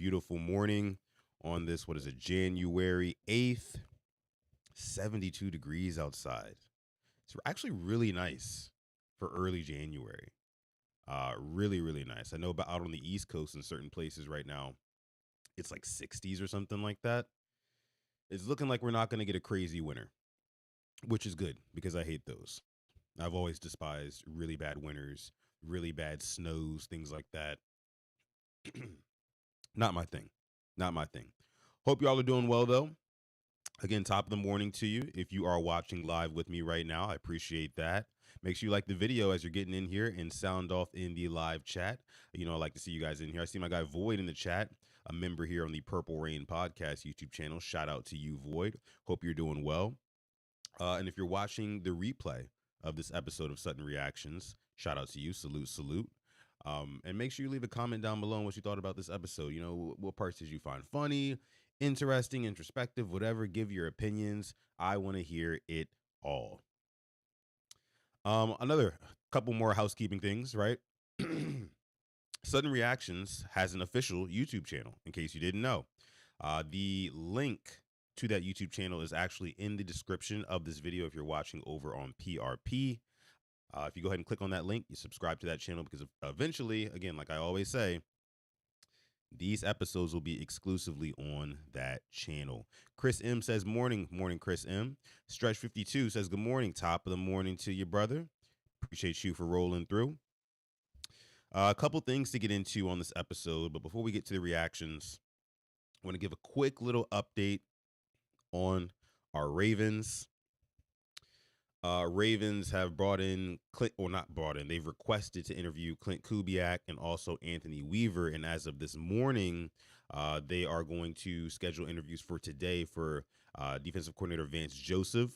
beautiful morning on this, what is it, January 8th, 72 degrees outside. It's actually really nice for early January. Really, really nice. I know about out on the East Coast in certain places right now, it's like 60s or something like that. It's looking like we're not going to get a crazy winter, which is good because I hate those. I've always despised really bad winters, really bad snows, things like that. Not my thing. Not my thing. Hope y'all are doing well though. Again, top of the morning to you. If you are watching live with me right now, I appreciate that. Make sure you like the video as you're getting in here and sound off in the live chat. I like to see you guys in here. I see my guy Void in the chat, a member here on the Purple Rain Podcast YouTube channel. Shout out to you, Void. Hope you're doing well. And if you're watching the replay of this episode of Sutton Reactions, shout out to you. Salute, salute. And make sure you leave a comment down below on what you thought about this episode. What parts did you find funny, interesting, introspective, whatever. Give your opinions. I want to hear it all. Another couple more housekeeping things, right? Sudden Reactions has an official YouTube channel, in case you didn't know. The link to that YouTube channel is actually in the description of this video if you're watching over on PRP. If you go ahead and click on that link, you subscribe to that channel because eventually, again, like I always say, these episodes will be exclusively on that channel. Chris M says, morning, Chris M. Stretch 52 says, good morning, top of the morning to you, brother. Appreciate you for rolling through. A couple things to get into on this episode, but before we get to the reactions, I want to give a quick little update on our Ravens. Ravens have brought in they've requested to interview Clint Kubiak and also Anthony Weaver. And as of this morning, they are going to schedule interviews for today for defensive coordinator Vance Joseph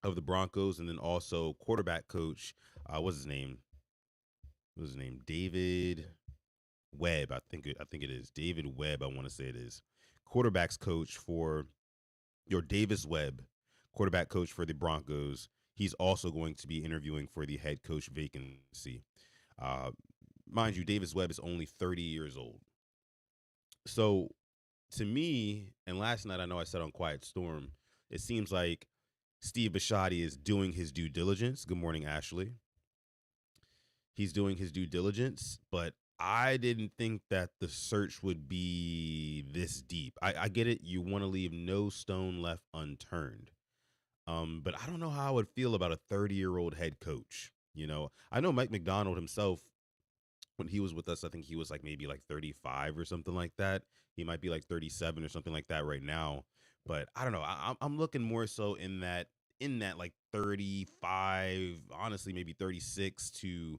of the Broncos, and then also quarterback coach, what's his name? David Webb. I think it is David Webb. I want to say it is quarterbacks coach for Davis Webb, quarterback coach for the Broncos. He's also going to be interviewing for the head coach vacancy. Mind you, Davis Webb is only 30 years old. So to me, and last night I know I said on Quiet Storm, it seems like Steve Bisciotti is doing his due diligence. Good morning, Ashley. He's doing his due diligence, but I didn't think that the search would be this deep. I get it. You want to leave no stone left unturned. But I don't know how I would feel about a 30-year-old head coach. I know Mike McDonald himself, when he was with us, I think he was maybe 35 or something like that. He might be 37 or something like that right now. But I don't know. I'm looking more so in that 35, honestly, maybe 36 to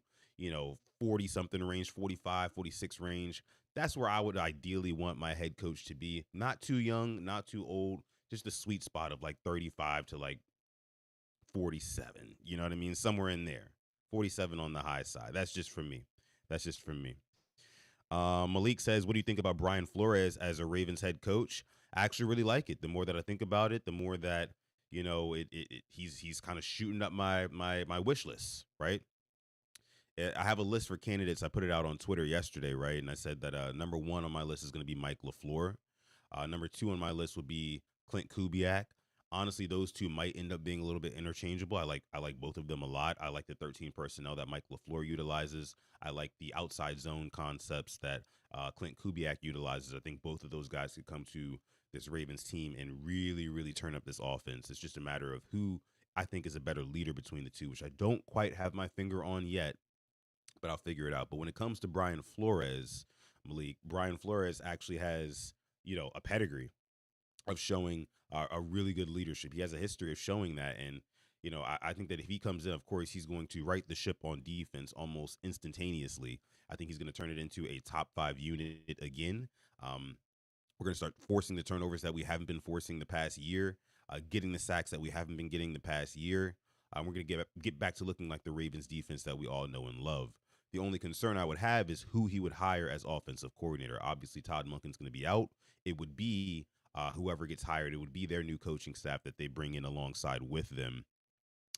40 something range, 45, 46 range. That's where I would ideally want my head coach to be. Not too young, not too old, just the sweet spot of 35 to 47. You know what I mean? Somewhere in there. 47 on the high side. That's just for me. Malik says, what do you think about Brian Flores as a Ravens head coach? I actually really like it. The more that I think about it, the more that, he's kind of shooting up my wish list, right? I have a list for candidates. I put it out on Twitter yesterday, right? And I said that number one on my list is going to be Mike LaFleur. Number two on my list would be Clint Kubiak. Honestly, those two might end up being a little bit interchangeable. I like both of them a lot. I like the 13 personnel that Mike LaFleur utilizes. I like the outside zone concepts that Clint Kubiak utilizes. I think both of those guys could come to this Ravens team and really, really turn up this offense. It's just a matter of who I think is a better leader between the two, which I don't quite have my finger on yet, but I'll figure it out. But when it comes to Brian Flores, Malik, Brian Flores actually has, a pedigree of showing a really good leadership. He has a history of showing that. And, I think that if he comes in, of course, he's going to right the ship on defense almost instantaneously. I think he's going to turn it into a top 5 unit again. We're going to start forcing the turnovers that we haven't been forcing the past year, getting the sacks that we haven't been getting the past year. We're going to get back to looking like the Ravens defense that we all know and love. The only concern I would have is who he would hire as offensive coordinator. Obviously, Todd Monken's going to be out. It would be whoever gets hired. It would be their new coaching staff that they bring in alongside with them.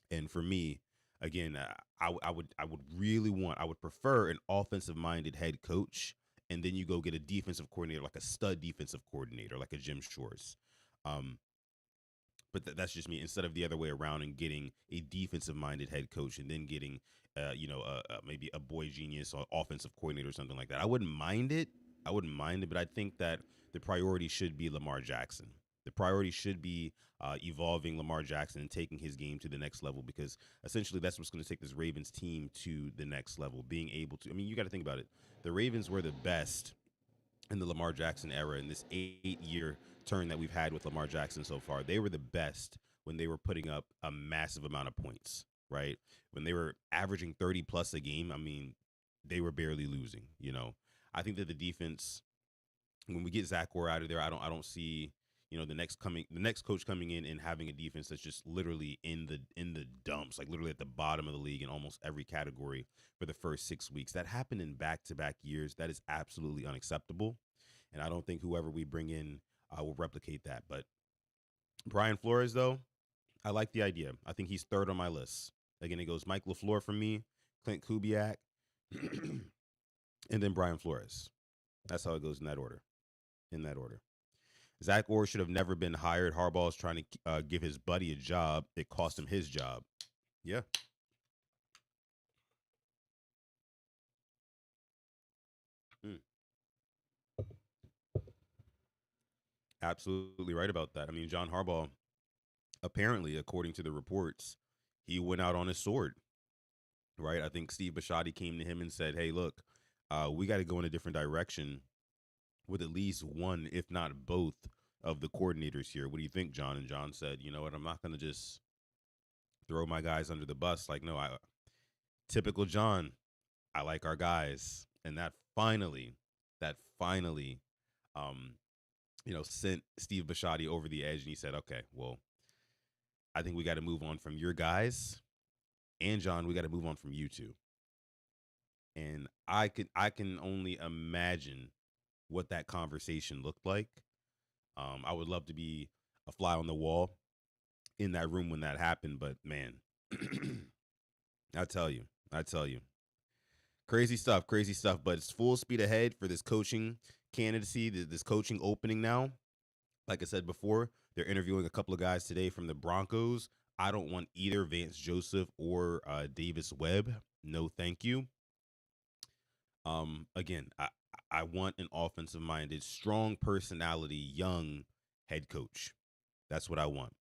And for me, again, I would prefer an offensive-minded head coach and then you go get a defensive coordinator, like a stud defensive coordinator, like a Jim Shores. Um, but that's just me. Instead of the other way around and getting a defensive minded head coach and then getting, maybe a boy genius or offensive coordinator or something like that. I wouldn't mind it. I wouldn't mind it, but I think that the priority should be Lamar Jackson. The priority should be evolving Lamar Jackson and taking his game to the next level, because essentially that's what's going to take this Ravens team to the next level. Being able to, I mean, you got to think about it. The Ravens were the best in the Lamar Jackson era, in this 8 year turn that we've had with Lamar Jackson so far. They were the best when they were putting up a massive amount of points, right? When they were averaging 30 plus a game, I mean, they were barely losing, you know. I think that the defense, when we get Zach Orr out of there, I don't see, the next coach coming in and having a defense that's just literally in the dumps, like literally at the bottom of the league in almost every category for the first 6 weeks. That happened in back-to-back years. That is absolutely unacceptable, and I don't think whoever we bring in will replicate that. But Brian Flores, though, I like the idea. I think he's third on my list. Again, it goes Mike LaFleur for me, Clint Kubiak, and then Brian Flores. That's how it goes in that order. In that order. Zach Orr should have never been hired. Harbaugh is trying to give his buddy a job. It cost him his job. Yeah, mm, absolutely right about that. I mean, John Harbaugh, apparently, according to the reports, he went out on his sword, right? I think Steve Bisciotti came to him and said, "Hey, look, we got to go in a different direction with at least one, if not both, of the coordinators here. What do you think, John?" And John said, "You know what? I'm not going to just throw my guys under the bus. Like, no, I typical John. I like our guys." And that finally, um, sent Steve Bisciotti over the edge, and he said, "Okay, well, I think we got to move on from your guys, and John, we got to move on from you two." And I can only imagine what that conversation looked like. I would love to be a fly on the wall in that room when that happened, but man, I tell you, I tell you, crazy stuff, crazy stuff. But it's full speed ahead for this coaching candidacy, this coaching opening now. Like I said before, they're interviewing a couple of guys today from the Broncos. I don't want either Vance Joseph or Davis Webb. No, thank you. Again, I want an offensive minded, strong personality, young head coach. That's what I want.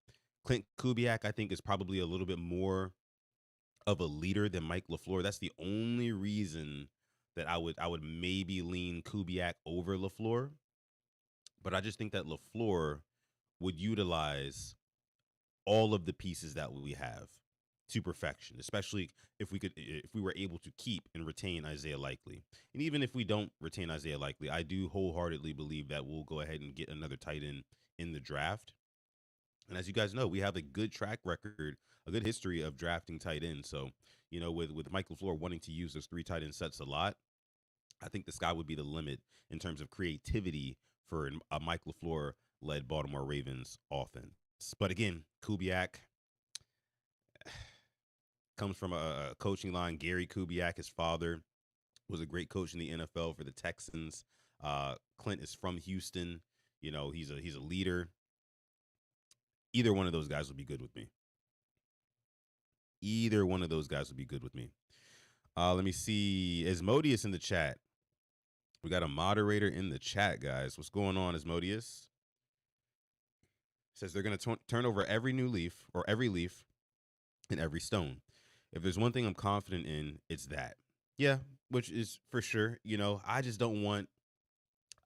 Clint Kubiak, I think, is probably a little bit more of a leader than Mike LaFleur. That's the only reason that I would maybe lean Kubiak over LaFleur. But I just think that LaFleur would utilize all of the pieces that we have to perfection, especially if we were able to keep and retain Isaiah Likely. And even if we don't retain Isaiah Likely, I do wholeheartedly believe that we'll go ahead and get another tight end in the draft. And as you guys know, we have a good track record, a good history of drafting tight ends. So, with Michael Floor wanting to use those three tight end sets a lot, I think the sky would be the limit in terms of creativity for a Mike LaFleur led Baltimore Ravens offense. But again, Kubiak comes from a coaching line. Gary Kubiak, his father, was a great coach in the NFL for the Texans. Clint is from Houston. He's a leader. Either one of those guys would be good with me. Either one of those guys would be good with me. Let me see. Asmodeus in the chat. We got a moderator in the chat, guys. What's going on, Asmodeus? Says they're going to turn over every new leaf, or every leaf and every stone. If there's one thing I'm confident in, it's that. Yeah, which is for sure. I don't want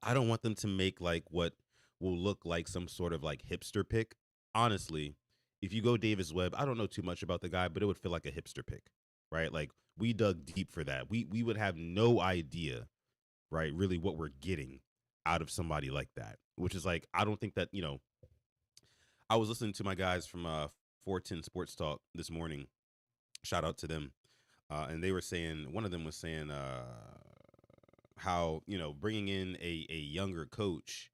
them to make like what will look like some sort of like hipster pick. Honestly, if you go Davis Webb, I don't know too much about the guy, but it would feel like a hipster pick, right? Like we dug deep for that. We would have no idea, right, really what we're getting out of somebody like that. Which is like, I don't think that, I was listening to my guys from 410 Sports Talk this morning. Shout out to them. And they were saying, one of them was saying how, bringing in a younger coach,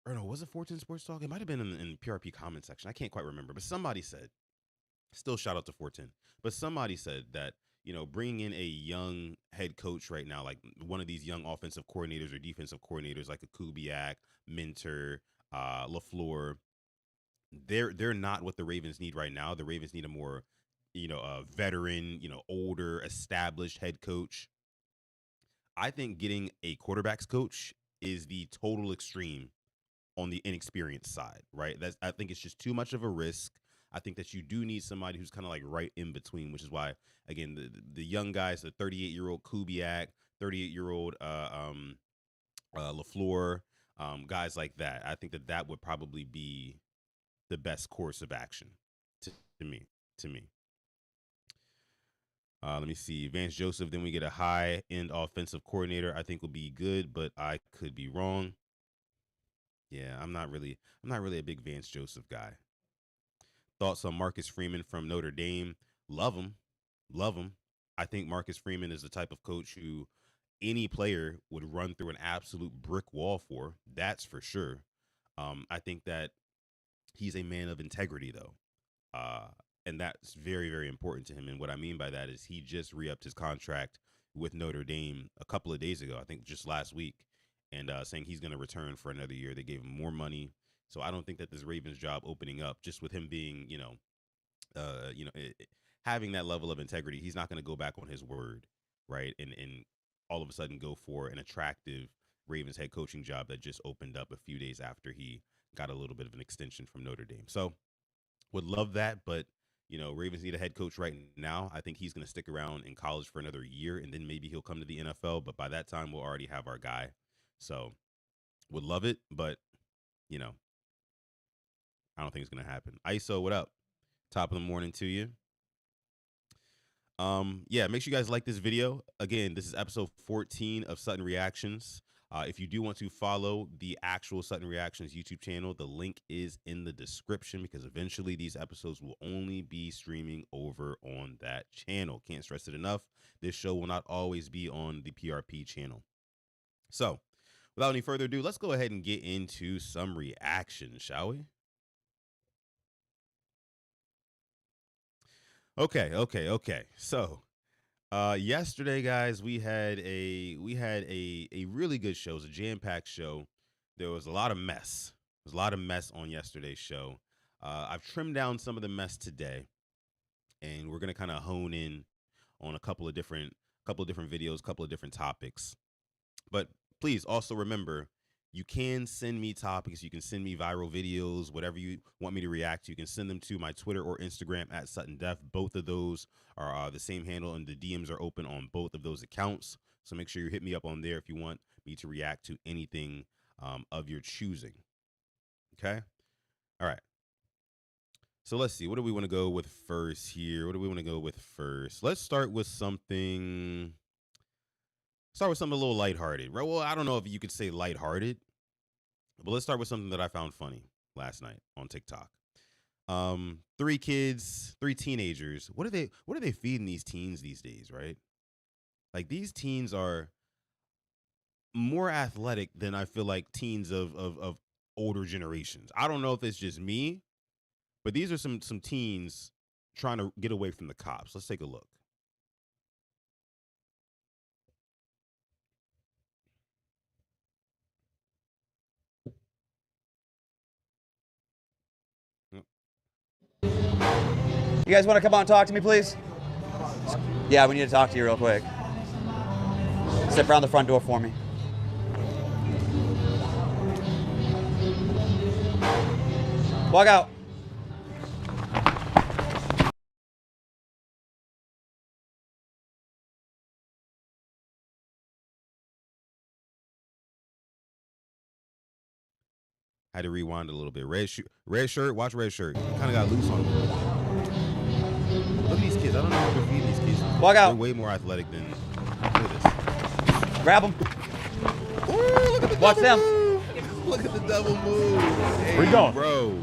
or no, was it 410 Sports Talk? It might have been in PRP comment section. I can't quite remember, but somebody said, still shout out to 410, but somebody said that, you know, bringing in a young head coach right now, like one of these young offensive coordinators or defensive coordinators, like a Kubiak, Minter, LaFleur, they're not what the Ravens need right now. The Ravens need a more, you know, a veteran, you know, older, established head coach. I think getting a quarterbacks coach is the total extreme on the inexperienced side, right? I think it's just too much of a risk. I think that you do need somebody who's kind of like right in between, which is why, again, the young guys, the 38-year-old Kubiak, 38-year-old LaFleur, guys like that. I think that that would probably be the best course of action to, to me. To me. Let me see. Vance Joseph. Then we get a high-end offensive coordinator. I think will be good, but I could be wrong. Yeah, I'm not really a big Vance Joseph guy. Thoughts on Marcus Freeman from Notre Dame? Love him, love him. I think Marcus Freeman is the type of coach who any player would run through an absolute brick wall for. That's for sure. I think that he's a man of integrity, though. Uh, and that's very, very important to him. And what I mean by that is he just re-upped his contract with Notre Dame a couple of days ago, I think just last week, and saying he's going to return for another year. They gave him more money. So I don't think that this Ravens job opening up, just with him being, having that level of integrity, he's not going to go back on his word, right? And all of a sudden go for an attractive Ravens head coaching job that just opened up a few days after he got a little bit of an extension from Notre Dame. So would love that, but you know, Ravens need a head coach right now. I think he's going to stick around in college for another year, and then maybe he'll come to the NFL. But by that time, we'll already have our guy. So would love it, but you know, I don't think it's going to happen. ISO, what up? Top of the morning to you. Yeah, make sure you guys like this video. Again, this is episode 14 of Sutton Reactions. If you do want to follow the actual Sutton Reactions YouTube channel, the link is in the description, because eventually these episodes will only be streaming over on that channel. Can't stress it enough. This show will not always be on the PRP channel. So without any further ado, let's go ahead and get into some reactions, shall we? Okay. So yesterday, guys, we had a really good show. It was a jam-packed show. There was a lot of mess. There was a lot of mess on yesterday's show. I've trimmed down some of the mess today, and we're gonna kind of hone in on a couple of different videos, couple of different topics. But please also remember, you can send me topics. You can send me viral videos, whatever you want me to react to. You can send them to my Twitter or Instagram at SuttonDef. Both of those are the same handle, and the DMs are open on both of those accounts. So make sure you hit me up on there if you want me to react to anything of your choosing. Okay? All right. So let's see. What do we want to go with first here? Let's start with something... a little lighthearted, right? Well, I don't know if you could say lighthearted, but let's start with something that I found funny last night on TikTok. 3 kids, 3 teenagers. What are they feeding these teens these days, right? Like, these teens are more athletic than I feel like teens of older generations. I don't know if it's just me, but these are some teens trying to get away from the cops. Let's take a look. You guys want to come on and talk to me, please? Yeah, we need to talk to you real quick. Step around the front door for me. Walk out. Had to rewind a little bit. Red shirt. Watch red shirt. Kind of got loose on him. Look at these kids. I don't know what they're feeding these kids. Walk out. They're way more athletic than. Look at this. Grab them. Ooh, look at the Watch them. Move. Look at the double move. Hey, where you going, bro?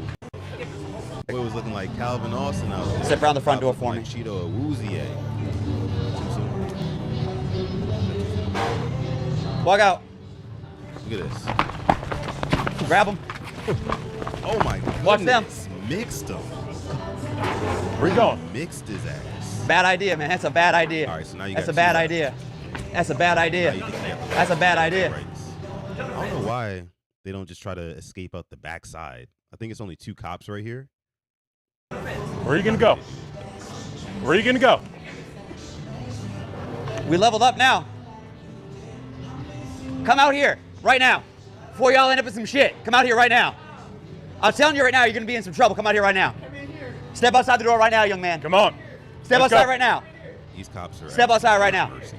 It was looking like Calvin Austin out there. Step around the front door for me. Cheeto Awuzie. Walk out. Look at this. Grab them. Oh my goodness. Watch them. Mixed him. Where you going? Mixed his ass. Bad idea, man. That's a bad idea. All right, so now you That's got a bad two left. idea. That's a bad idea. Now you think you got the That's a bad right idea. rights. I don't know why they don't just try to escape out the backside. I think it's only 2 cops right here. Where are you gonna go? Where are you gonna go? We leveled up now. Come out here right now. Before y'all end up in some shit. Come out here right now. I'm telling you right now, you're gonna be in some trouble. Come out here right now. Step outside the door right now, young man. Come on. Step Let's outside go. right now. These cops are Step outside right now. mercy.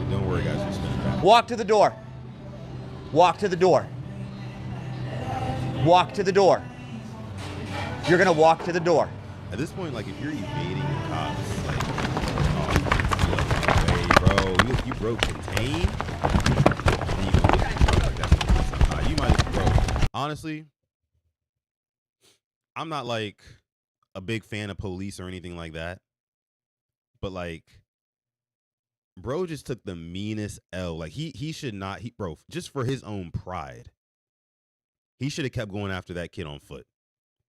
Don't worry, guys. We're spinning back. Walk to the door. Walk to the door. Walk to the door. You're gonna walk to the door. At this point, like, if you're evading the cops, like, oh, hey, bro, you broke contain. And you can get in trouble, like, that's what it is. You might, bro. Honestly, I'm not like a big fan of police or anything like that, but like, bro just took the meanest L. Like, he should not. Bro, just for his own pride, he should have kept going after that kid on foot.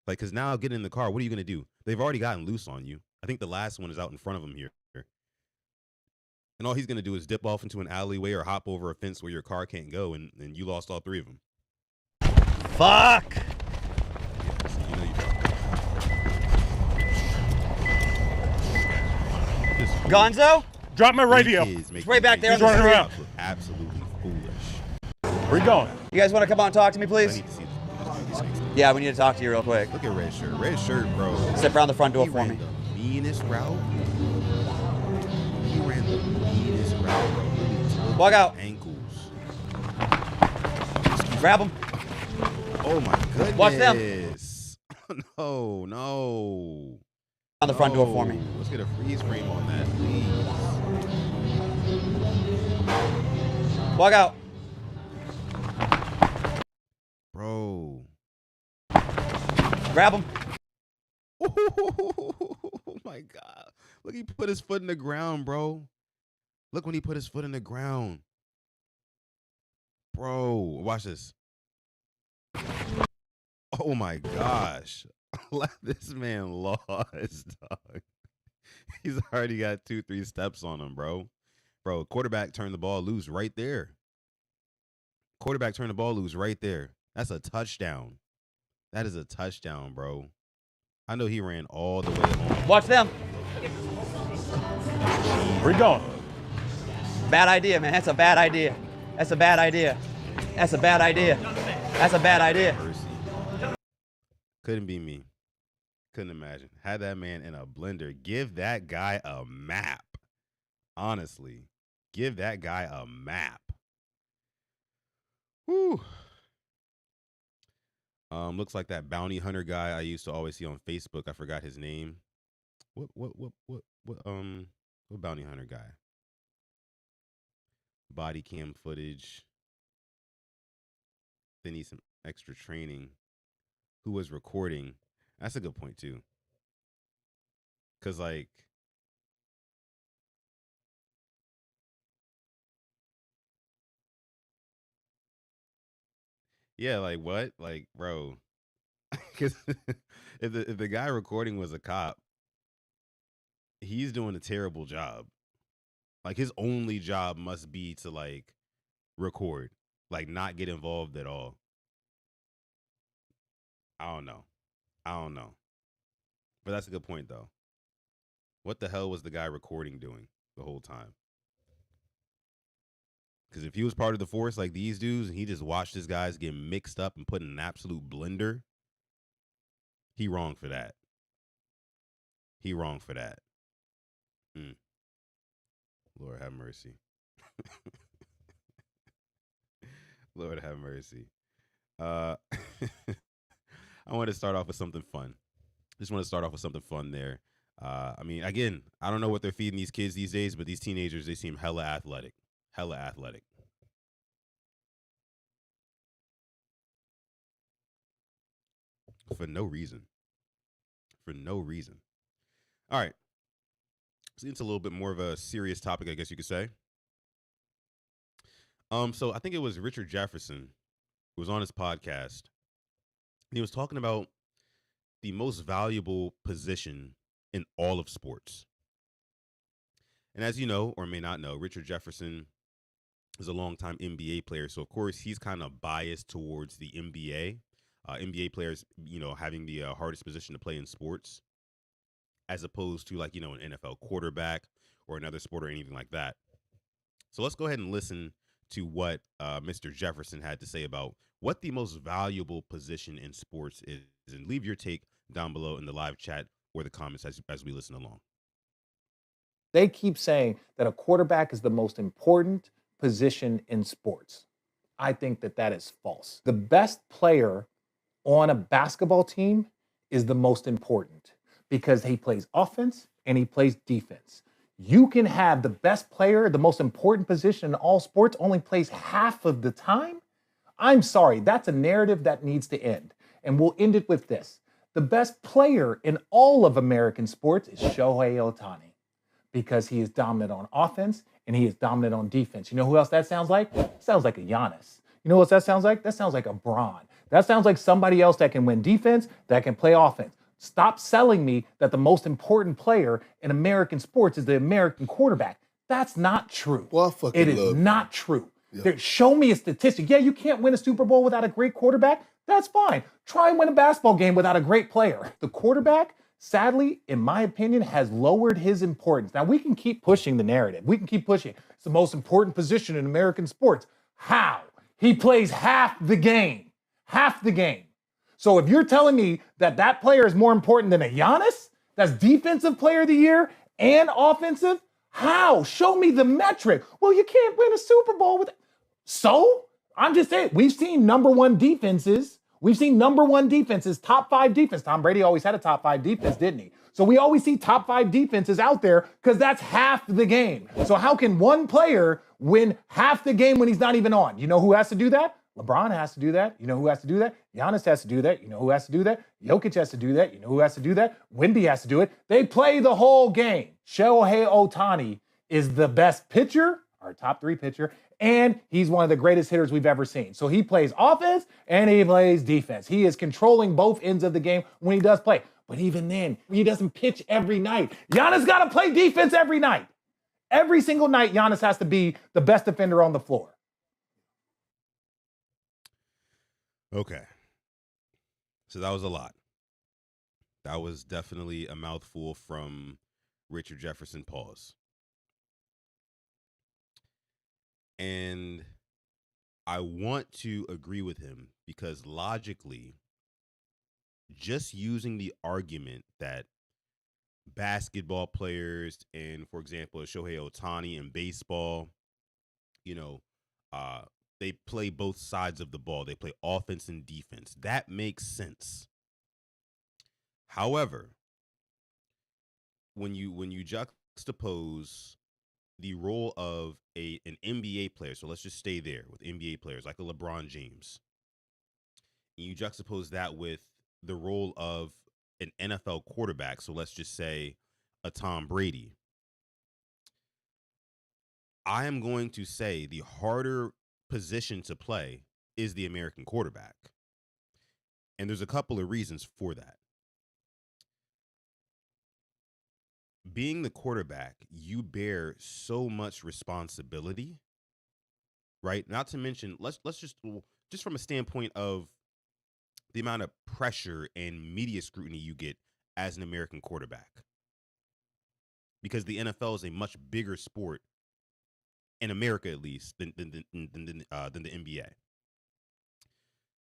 Like, because now getting in the car, what are you going to do? They've already gotten loose on you. I think the last one is out in front of him here. And all he's going to do is dip off into an alleyway or hop over a fence where your car can't go, and you lost all 3 of them. Fuck. Yeah, so you know you dropped. Gonzo? Drop my radio. It's way back there He's running around. Absolutely foolish. Where you going? You guys want to come out and talk to me, I please? need to see this. Yeah, we need to talk to you real quick. Look at red shirt. Red shirt, bro. Step around the front door He for ran me. the meanest route. He ran the meanest route, bro. Walk out. Ankles. Grab him. Oh my goodness. Watch them. No. On the front door for me. Let's get a freeze frame on that, please. Walk out. Bro. Grab him. Oh my God. Look, he put his foot in the ground, bro. Look when he put his foot in the ground. Bro, watch this. Oh my gosh. This man lost, dog. He's already got 2-3 steps on him, bro. Bro, quarterback turned the ball loose right there. Quarterback turned the ball loose right there. That's a touchdown. That is a touchdown, bro. I know he ran all the way home. Watch them. Where you going? Bad idea, man. That's a bad idea. That's a bad idea. That's a bad idea. That's a bad idea. Mercy. Couldn't be me. Couldn't imagine. Had that man in a blender. Give that guy a map. Honestly. Give that guy a map. Whew. Looks like that bounty hunter guy I used to always see on Facebook. I forgot his name. What bounty hunter guy? Body cam footage. They need some extra training. Who was recording? That's a good point too. Cause like, yeah, like what? Like, bro. Cause if the guy recording was a cop, he's doing a terrible job. Like, his only job must be to like record, like not get involved at all. I don't know. But that's a good point though. What the hell was the guy recording doing the whole time? Because if he was part of the force like these dudes and he just watched his guys get mixed up and put in an absolute blender, he wrong for that. He wrong for that. Lord have mercy. Lord have mercy. I want to start off with something fun. Just want to start off with something fun there. I mean, again, I don't know what they're feeding these kids these days, but these teenagers, they seem hella athletic. Hella athletic. For no reason. For no reason. All right. Let's get into a little bit more of a serious topic, I guess you could say. So I think it was Richard Jefferson who was on his podcast. He was talking about the most valuable position in all of sports. And as you know, or may not know, Richard Jefferson is a longtime NBA player. So, of course, he's kind of biased towards the NBA. NBA players, having the hardest position to play in sports, as opposed to like, an NFL quarterback or another sport or anything like that. So let's go ahead and listen to what Mr. Jefferson had to say about what the most valuable position in sports is. And leave your take down below in the live chat or the comments as we listen along. They keep saying that a quarterback is the most important position in sports. I think that that is false. The best player on a basketball team is the most important because he plays offense and he plays defense. You can have the best player, the most important position in all sports, only plays half of the time. I'm sorry, that's a narrative that needs to end. And we'll end it with this. The best player in all of American sports is Shohei Ohtani because he is dominant on offense and he is dominant on defense. You know who else that sounds like? It sounds like a Giannis. You know what that sounds like? That sounds like a Bron. That sounds like somebody else that can win defense, that can play offense. Stop selling me that the most important player in American sports is the American quarterback. That's not true. Well, I fucking it is love not true. Yeah. Show me a statistic. Yeah, you can't win a Super Bowl without a great quarterback. That's fine. Try and win a basketball game without a great player. The quarterback, sadly, in my opinion, has lowered his importance. Now, we can keep pushing the narrative. We can keep pushing. It's the most important position in American sports. How? He plays half the game. Half the game. So if you're telling me that that player is more important than a Giannis, that's defensive player of the year and offensive, how? Show me the metric. Well, you can't win a Super Bowl with it. So I'm just saying, we've seen number one defenses. We've seen number one defenses, top five defense. Tom Brady always had a top five defense, didn't he? So we always see top five defenses out there because that's half the game. So how can one player win half the game when he's not even on? You know who has to do that? LeBron has to do that. You know who has to do that? Giannis has to do that. You know who has to do that? Jokic has to do that. You know who has to do that? Wemby has to do it. They play the whole game. Shohei Ohtani is the best pitcher, our top three pitcher, and he's one of the greatest hitters we've ever seen. So he plays offense and he plays defense. He is controlling both ends of the game when he does play. But even then, he doesn't pitch every night. Giannis got to play defense every night. Every single night, Giannis has to be the best defender on the floor. Okay. So that was a lot. That was definitely a mouthful from Richard Jefferson. Pause. And I want to agree with him because logically, just using the argument that basketball players and, for example, Shohei Ohtani in baseball, they play both sides of the ball. They play offense and defense. That makes sense. However, when you juxtapose the role of an NBA player, so let's just stay there with NBA players like a LeBron James, and you juxtapose that with the role of an NFL quarterback, so let's just say a Tom Brady, I am going to say the harder position to play is the American quarterback. And there's a couple of reasons for that. Being the quarterback, you bear so much responsibility, right? Not to mention, let's just from a standpoint of the amount of pressure and media scrutiny you get as an American quarterback. Because the NFL is a much bigger sport in America, at least, than the NBA.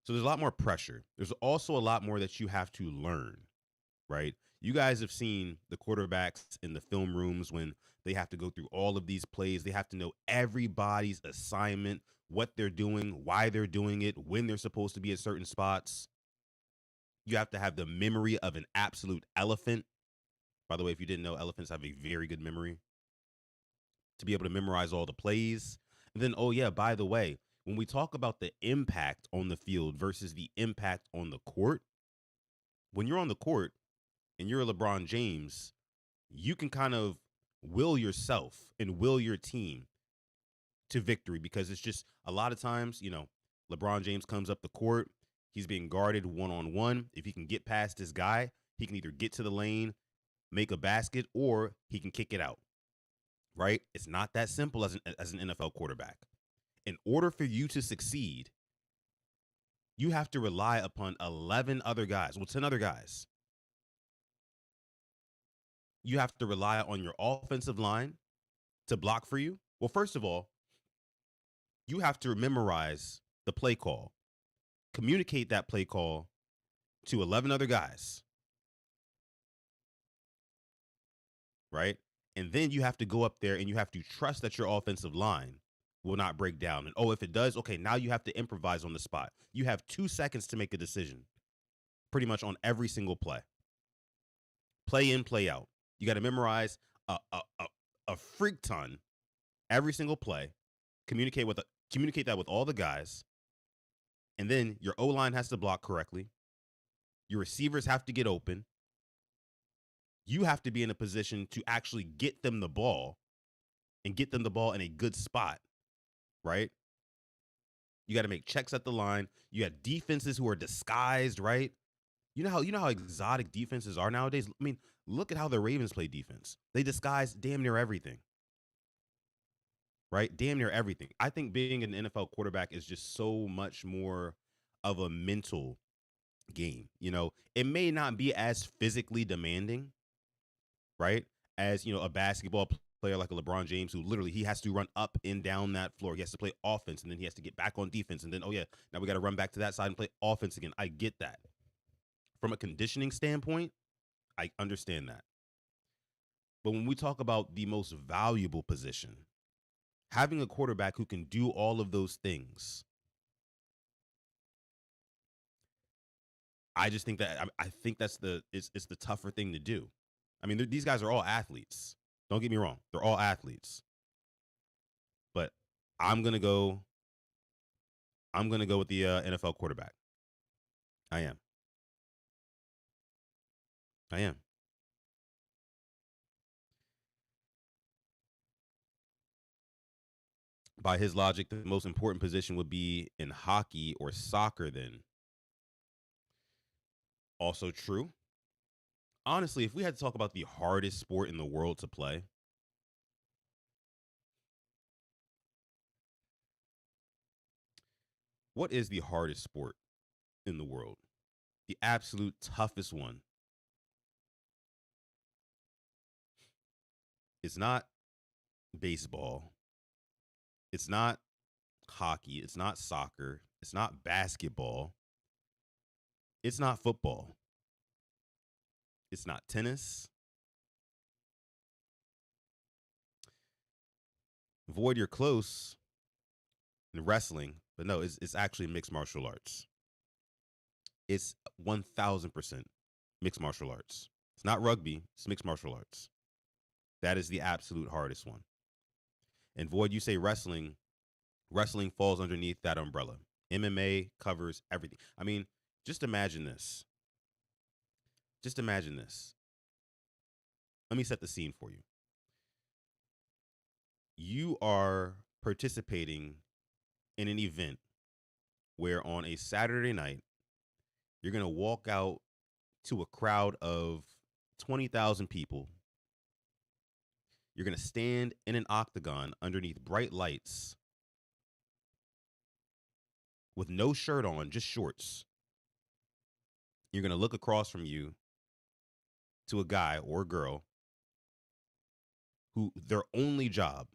So there's a lot more pressure. There's also a lot more that you have to learn, right? You guys have seen the quarterbacks in the film rooms when they have to go through all of these plays. They have to know everybody's assignment, what they're doing, why they're doing it, when they're supposed to be at certain spots. You have to have the memory of an absolute elephant. By the way, if you didn't know, elephants have a very good memory to be able to memorize all the plays. And then, oh yeah, by the way, when we talk about the impact on the field versus the impact on the court, when you're on the court and you're a LeBron James, you can kind of will yourself and will your team to victory because it's just a lot of times, LeBron James comes up the court, He's being guarded one-on-one. If he can get past this guy, he can either get to the lane, make a basket, or he can kick it out, right? It's not that simple as an NFL quarterback. In order for you to succeed, you have to rely upon 11 other guys, 10 other guys. You have to rely on your offensive line to block for you. Well, first of all, you have to memorize the play call, communicate that play call to 11 other guys, right? And then you have to go up there and you have to trust that your offensive line will not break down. And if it does, okay, now you have to improvise on the spot. You have 2 seconds to make a decision pretty much on every single play. Play in, play out. You got to memorize a freak ton every single play. Communicate that with all the guys. And then your O-line has to block correctly. Your receivers have to get open. You have to be in a position to actually get them the ball and get them the ball in a good spot, right? You got to make checks at the line. You have defenses who are disguised, right? You know how exotic defenses are nowadays? I mean, look at how the Ravens play defense. They disguise damn near everything. Right? Damn near everything. I think being an NFL quarterback is just so much more of a mental game. It may not be as physically demanding, right? As, a basketball player like a LeBron James, who literally he has to run up and down that floor. He has to play offense, and then he has to get back on defense. And then, now we got to run back to that side and play offense again. I get that. From a conditioning standpoint, I understand that. But when we talk about the most valuable position, having a quarterback who can do all of those things, I just think that I think that's it's the tougher thing to do. I mean, these guys are all athletes. Don't get me wrong; they're all athletes. But I'm gonna go with the NFL quarterback. I am. By his logic, the most important position would be in hockey or soccer then. Also true. Honestly, if we had to talk about the hardest sport in the world to play, what is the hardest sport in the world? The absolute toughest one. It's not baseball. It's not hockey. It's not soccer. It's not basketball. It's not football. It's not tennis. Void, you're close in wrestling, but no, it's actually mixed martial arts. It's 1000% mixed martial arts. It's not rugby. It's mixed martial arts. That is the absolute hardest one. And Void, you say wrestling. Wrestling falls underneath that umbrella. MMA covers everything. I mean, just imagine this. Let me set the scene for you. You are participating in an event where on a Saturday night, you're going to walk out to a crowd of 20,000 people. You're going to stand in an octagon underneath bright lights with no shirt on, just shorts. You're going to look across from you to a guy or a girl who their only job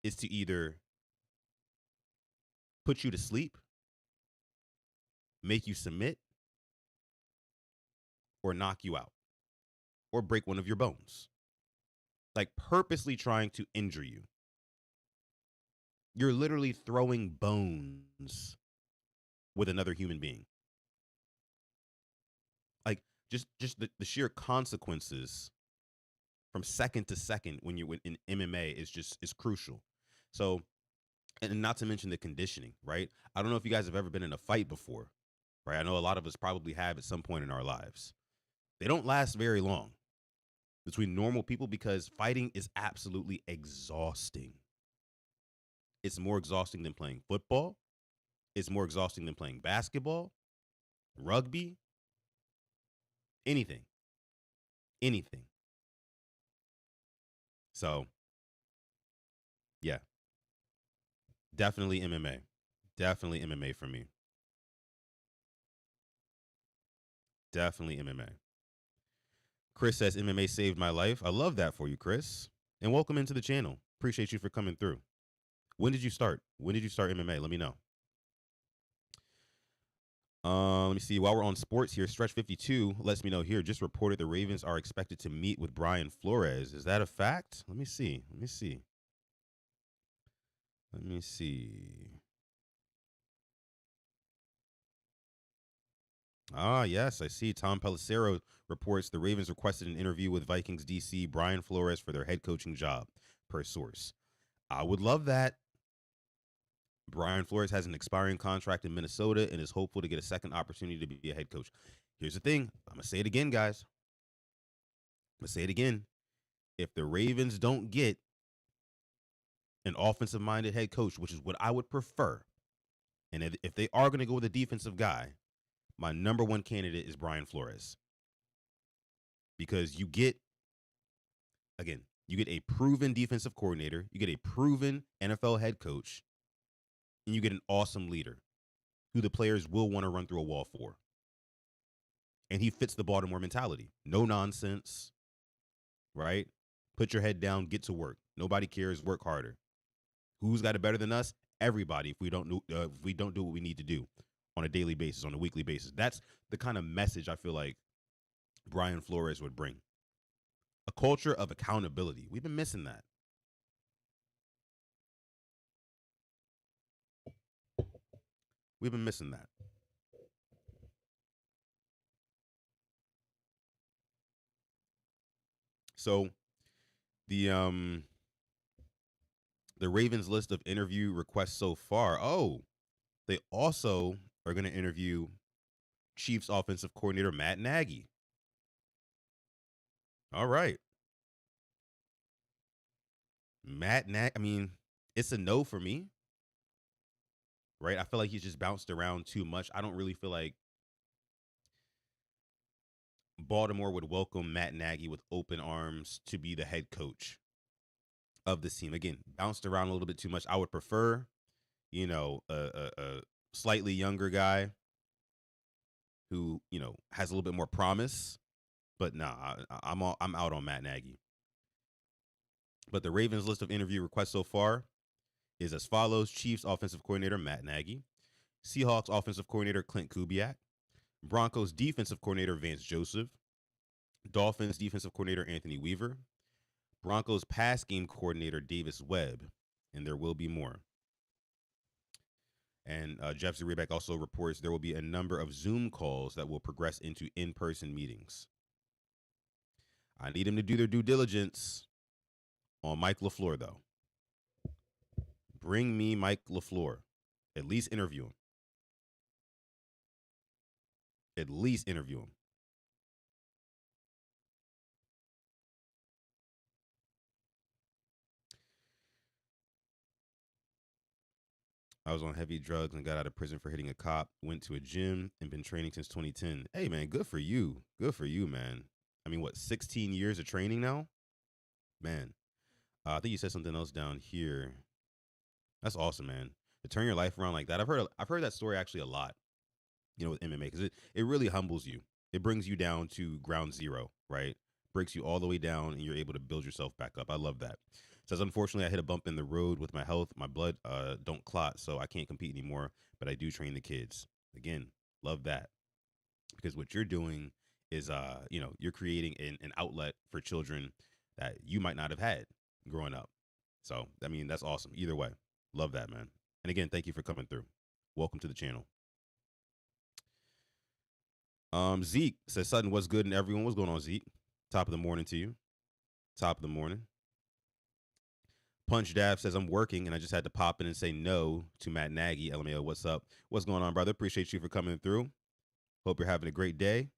is to either put you to sleep, make you submit, or knock you out, or break one of your bones. Like purposely trying to injure you. You're literally throwing bones with another human being. Like just the sheer consequences from second to second when you're in MMA is crucial. So, and not to mention the conditioning, right? I don't know if you guys have ever been in a fight before, right? I know a lot of us probably have at some point in our lives. They don't last very long between normal people because fighting is absolutely exhausting. It's more exhausting than playing football. is more exhausting than playing basketball, rugby, anything. Anything. So, yeah, definitely MMA. Definitely MMA for me. Definitely MMA. Chris says MMA saved my life. I love that for you, Chris. And welcome into the channel. Appreciate you for coming through. When did you start? When did you start MMA? Let me know. Let me see. While we're on sports here, Stretch 52 lets me know here. Just reported the Ravens are expected to meet with Brian Flores. Is that a fact? Let me see. Let me see. Let me see. Ah, yes, I see. Tom Pelissero reports the Ravens requested an interview with Vikings DC Brian Flores for their head coaching job, per source. I would love that. Brian Flores has an expiring contract in Minnesota and is hopeful to get a second opportunity to be a head coach. Here's the thing. I'm going to say it again, guys. I'm going to say it again. If the Ravens don't get an offensive-minded head coach, which is what I would prefer, and if they are going to go with a defensive guy, my number one candidate is Brian Flores. Because you get a proven defensive coordinator, you get a proven NFL head coach, and you get an awesome leader who the players will want to run through a wall for. And he fits the Baltimore mentality. No nonsense, right? Put your head down, get to work. Nobody cares, work harder. Who's got it better than us? Everybody, if we don't do what we need to do on a daily basis, on a weekly basis. That's the kind of message I feel like Brian Flores would bring. A culture of accountability. We've been missing that. We've been missing that. So the Ravens list of interview requests so far. Oh, they also are going to interview Chiefs offensive coordinator Matt Nagy. All right. Matt Nagy, I mean, it's a no for me. Right? I feel like he's just bounced around too much. I don't really feel like Baltimore would welcome Matt Nagy with open arms to be the head coach of this team. Again, bounced around a little bit too much. I would prefer, a slightly younger guy who, has a little bit more promise. But nah, I'm out on Matt Nagy. But the Ravens list of interview requests so far is as follows: Chiefs offensive coordinator Matt Nagy, Seahawks offensive coordinator Clint Kubiak, Broncos defensive coordinator Vance Joseph, Dolphins defensive coordinator Anthony Weaver, Broncos pass game coordinator Davis Webb, and there will be more. And Jeff Zuriback also reports there will be a number of Zoom calls that will progress into in-person meetings. I need him to do their due diligence on Mike LaFleur, though. Bring me Mike LaFleur. At least interview him. At least interview him. I was on heavy drugs and got out of prison for hitting a cop. Went to a gym and been training since 2010. Hey, man, good for you. Good for you, man. I mean, what, 16 years of training now? Man, I think you said something else down here. That's awesome, man. To turn your life around like that. I've heard that story actually a lot, with MMA, because it really humbles you. It brings you down to ground zero, right? Breaks you all the way down, and you're able to build yourself back up. I love that. Says, unfortunately, I hit a bump in the road with my health. My blood don't clot, so I can't compete anymore, but I do train the kids. Again, love that. Because what you're doing is, you're creating an outlet for children that you might not have had growing up. So, I mean, that's awesome. Either way, love that, man. And again, thank you for coming through. Welcome to the channel. Zeke says, Sutton, what's good? And everyone, what's going on, Zeke? Top of the morning to you. Top of the morning. Punch Dab says, I'm working and I just had to pop in and say no to Matt Nagy. LMAO, what's up? What's going on, brother? Appreciate you for coming through. Hope you're having a great day.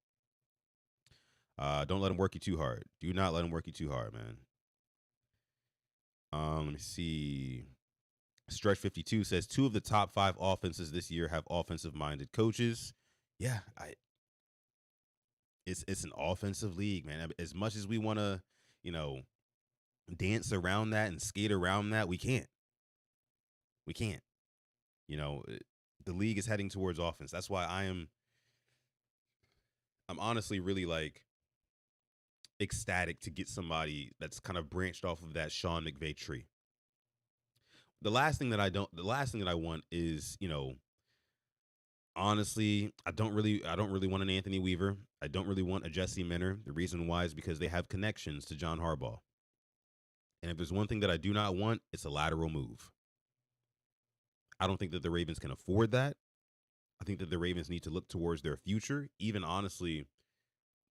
Don't let him work you too hard. Do not let him work you too hard, man. Let me see. Stretch 52 says 2 of the top 5 offenses this year have offensive minded coaches. Yeah, it's an offensive league, man. As much as we want to, you know, dance around that and skate around that, we can't. We can't. You know, the league is heading towards offense. That's why I'm honestly really like ecstatic to get somebody that's kind of branched off of that Sean McVay tree. The last thing that I want is, you know, honestly, I don't really want an Anthony Weaver. I don't really want a Jesse Minner. The reason why is because they have connections to John Harbaugh. And if there's one thing that I do not want, it's a lateral move. I don't think that the Ravens can afford that. I think that the Ravens need to look towards their future. Even honestly,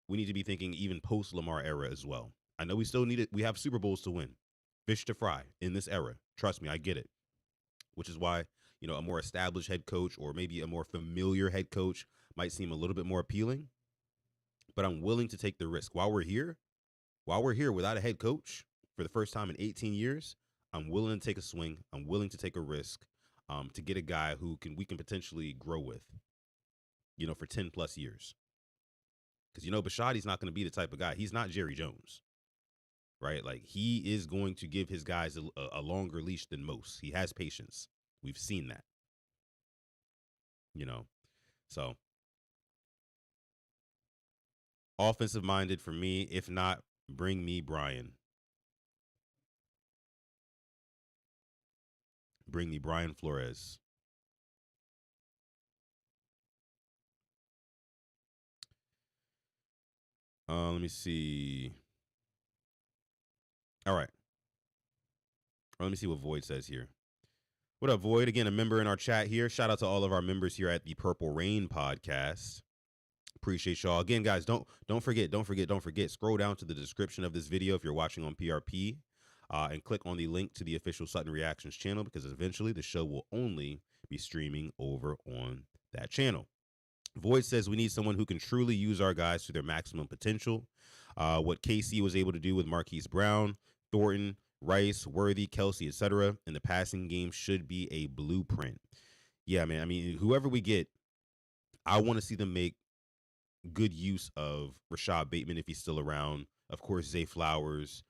we need to be thinking even post Lamar era as well. I know we still need it. We have Super Bowls to win, fish to fry in this era. Trust me, I get it. Which is why, you know, a more established head coach or maybe a more familiar head coach might seem a little bit more appealing. But I'm willing to take the risk while we're here without a head coach for the first time in 18 years. I'm willing to take a swing. I'm willing to take a risk to get a guy who we can potentially grow with, you know, for 10 plus years. Because, you know, Bashadi's not going to be the type of guy. He's not Jerry Jones, right? Like, he is going to give his guys a longer leash than most. He has patience. We've seen that, you know. So, offensive minded for me. If not, bring me Brian. Bring me Brian Flores. Let me see. All right. Let me see what Void says here. What up, Void? Again, a member in our chat here. Shout out to all of our members here at the Purple Rain podcast. Appreciate y'all. Again, guys, don't forget. Scroll down to the description of this video if you're watching on PRP, and click on the link to the official Sutton Reactions channel, because eventually the show will only be streaming over on that channel. Void says we need someone who can truly use our guys to their maximum potential. What KC was able to do with Marquise Brown, Thornton, Rice, Worthy, Kelsey, etc. in the passing game should be a blueprint. Yeah, man. I mean, whoever we get, I want to see them make good use of Rashad Bateman if he's still around. Of course, Zay Flowers.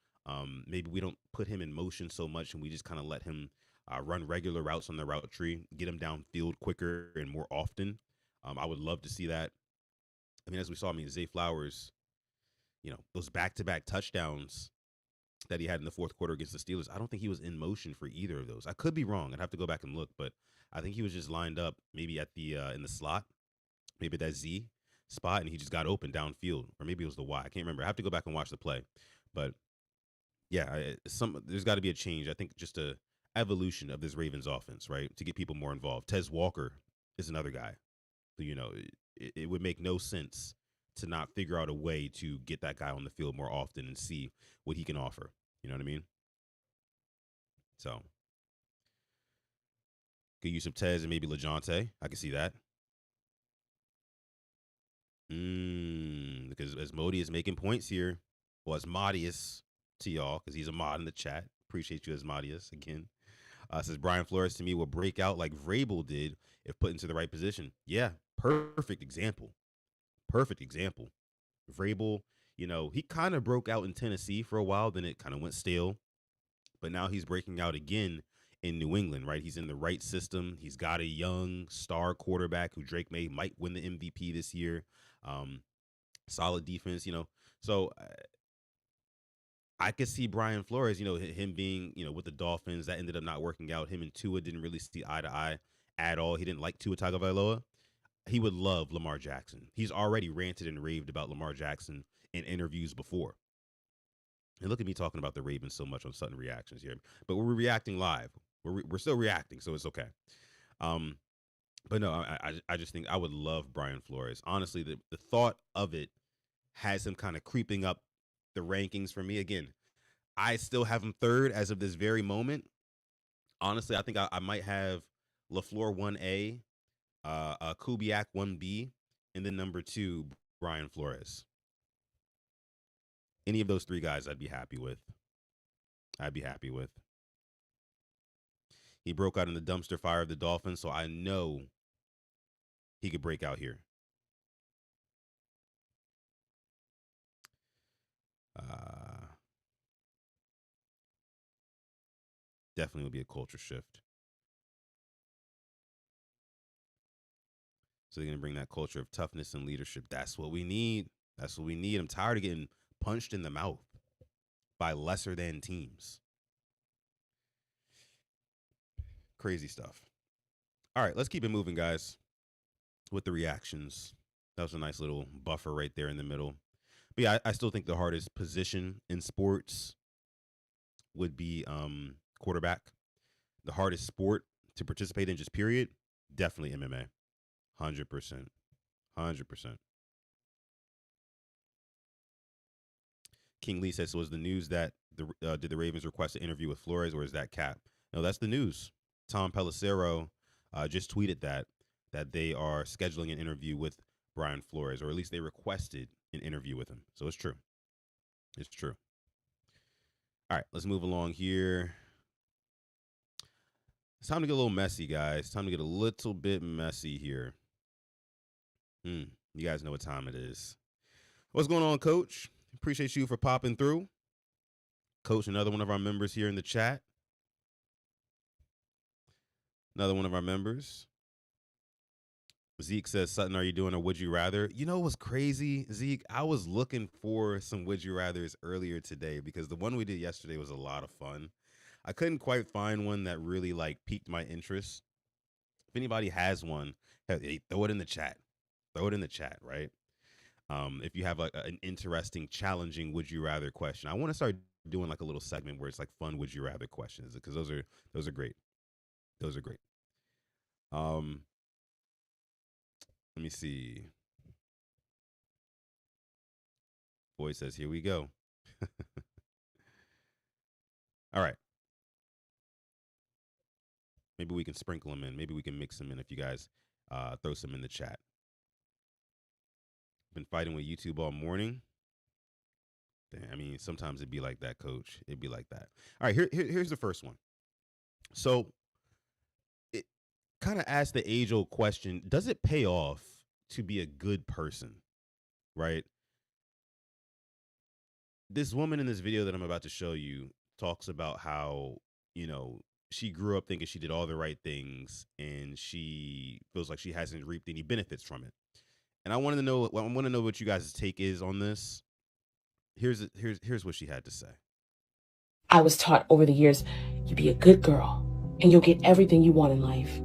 Maybe we don't put him in motion so much and we just kind of let him run regular routes on the route tree, get him downfield quicker and more often. I would love to see that. I mean, as we saw, Zay Flowers, you know, those back-to-back touchdowns that he had in the fourth quarter against the Steelers, I don't think he was in motion for either of those. I could be wrong. I'd have to go back and look, but I think he was just lined up maybe at the in the slot, maybe that Z spot, and he just got open downfield, or maybe it was the Y. I can't remember. I have to go back and watch the play. But yeah, there's got to be a change. I think just a evolution of this Ravens offense, right, to get people more involved. Tez Walker is another guy. You know, it would make no sense to not figure out a way to get that guy on the field more often and see what he can offer. You know what I mean? So, good use of Tez and maybe LeJounte. I can see that. Because as Modi is making points here, well, as Modius to y'all, because he's a mod in the chat. Appreciate you, as Modius, again. Says Brian Flores to me will break out like Vrabel did if put into the right position. Yeah, perfect example. Perfect example. Vrabel, you know, he kind of broke out in Tennessee for a while, then it kind of went stale. But now he's breaking out again in New England, right? He's in the right system. He's got a young star quarterback who Drake May might win the MVP this year. Solid defense, you know. So I could see Brian Flores, you know, him being, you know, with the Dolphins. That ended up not working out. Him and Tua didn't really see eye to eye at all. He didn't like Tua Tagovailoa. He would love Lamar Jackson. He's already ranted and raved about Lamar Jackson in interviews before. And look at me talking about the Ravens so much on Sutton Reactions here. But we're reacting live. We're still reacting, so it's okay. But no, I just think I would love Brian Flores. Honestly, the thought of it has him kind of creeping up the rankings for me. Again, I still have him third as of this very moment. Honestly, I think I might have LaFleur 1A, Kubiak 1B, and then number 2, Brian Flores. Any of those 3 guys I'd be happy with. He broke out in the dumpster fire of the Dolphins, so I know he could break out here. Definitely will be a culture shift. So they're going to bring that culture of toughness and leadership. That's what we need. That's what we need. I'm tired of getting punched in the mouth by lesser than teams. Crazy stuff. All right, let's keep it moving, guys, with the reactions. That was a nice little buffer right there in the middle. But yeah, I still think the hardest position in sports would be quarterback. The hardest sport to participate in, just period, definitely MMA. 100%. 100%. King Lee says, so is the news that did the Ravens request an interview with Flores, or is that cap? No, that's the news. Tom Pelissero just tweeted that they are scheduling an interview with Brian Flores, or at least they requested an interview with him. So it's true. It's true. All right, let's move along here. It's time to get a little messy, guys. It's time to get a little bit messy here. You guys know what time it is. What's going on, Coach? Appreciate you for popping through. Coach, another one of our members here in the chat. Another one of our members. Zeke says, Sutton, are you doing a would you rather? You know what's crazy, Zeke? I was looking for some would you rathers earlier today because the one we did yesterday was a lot of fun. I couldn't quite find one that really like piqued my interest. If anybody has one, hey, throw it in the chat. Throw it in the chat, right? If you have an interesting, challenging would you rather question. I want to start doing like a little segment where it's like fun would you rather questions, because those are great. Those are great. Let me see. Boy says, here we go. All right. Maybe we can sprinkle them in. Maybe we can mix them in if you guys throw some in the chat. Been fighting with YouTube all morning. Damn, I mean, sometimes it'd be like that, Coach. It'd be like that. All right, here's the first one. So it kind of asks the age-old question, does it pay off to be a good person, right? This woman in this video that I'm about to show you talks about how, she grew up thinking she did all the right things and she feels like she hasn't reaped any benefits from it. And I want to know what you guys' take is on this. Here's what she had to say. I was taught over the years, you be a good girl and you'll get everything you want in life.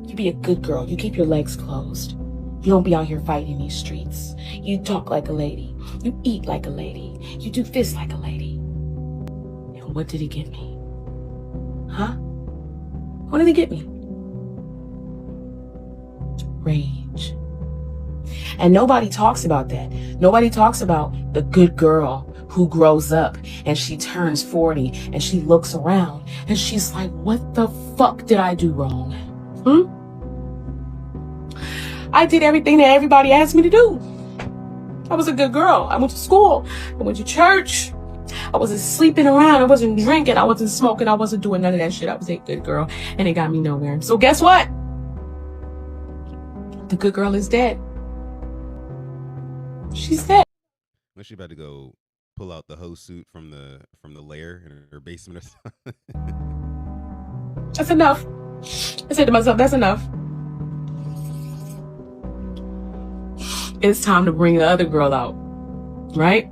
You be a good girl. You keep your legs closed. You don't be out here fighting in these streets. You talk like a lady. You eat like a lady. You do this like a lady. And what did he give me? Huh? What did he get me? Rage. And nobody talks about that. Nobody talks about the good girl who grows up and she turns 40 and she looks around and she's like, what the fuck did I do wrong? I did everything that everybody asked me to do. I was a good girl. I went to school. I went to church. I wasn't sleeping around. I wasn't drinking. I wasn't smoking. I wasn't doing none of that shit. I was a good girl and it got me nowhere. So guess what? The good girl is dead. She's dead. When she about to go pull out the hose suit from the lair in her basement or something. That's enough. I said to myself, that's enough. It's time to bring the other girl out, right?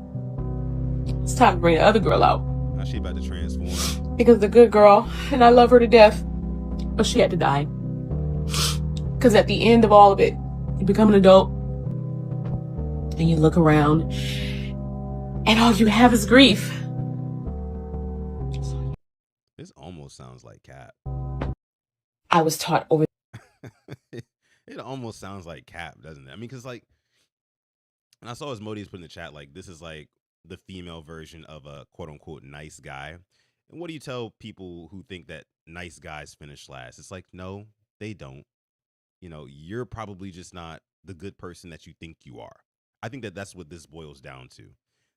It's time to bring the other girl out. Now she about to transform. Because the good girl, and I love her to death, but she had to die. Because at the end of all of it, you become an adult, and you look around, and all you have is grief. This almost sounds like Cap. I was taught over. It almost sounds like Cap, doesn't it? I mean, because like, and I saw his Modi's put in the chat, like, this is like the female version of a quote unquote nice guy. And what do you tell people who think that nice guys finish last? It's like, no, they don't. You're probably just not the good person that you think you are. I think that that's what this boils down to.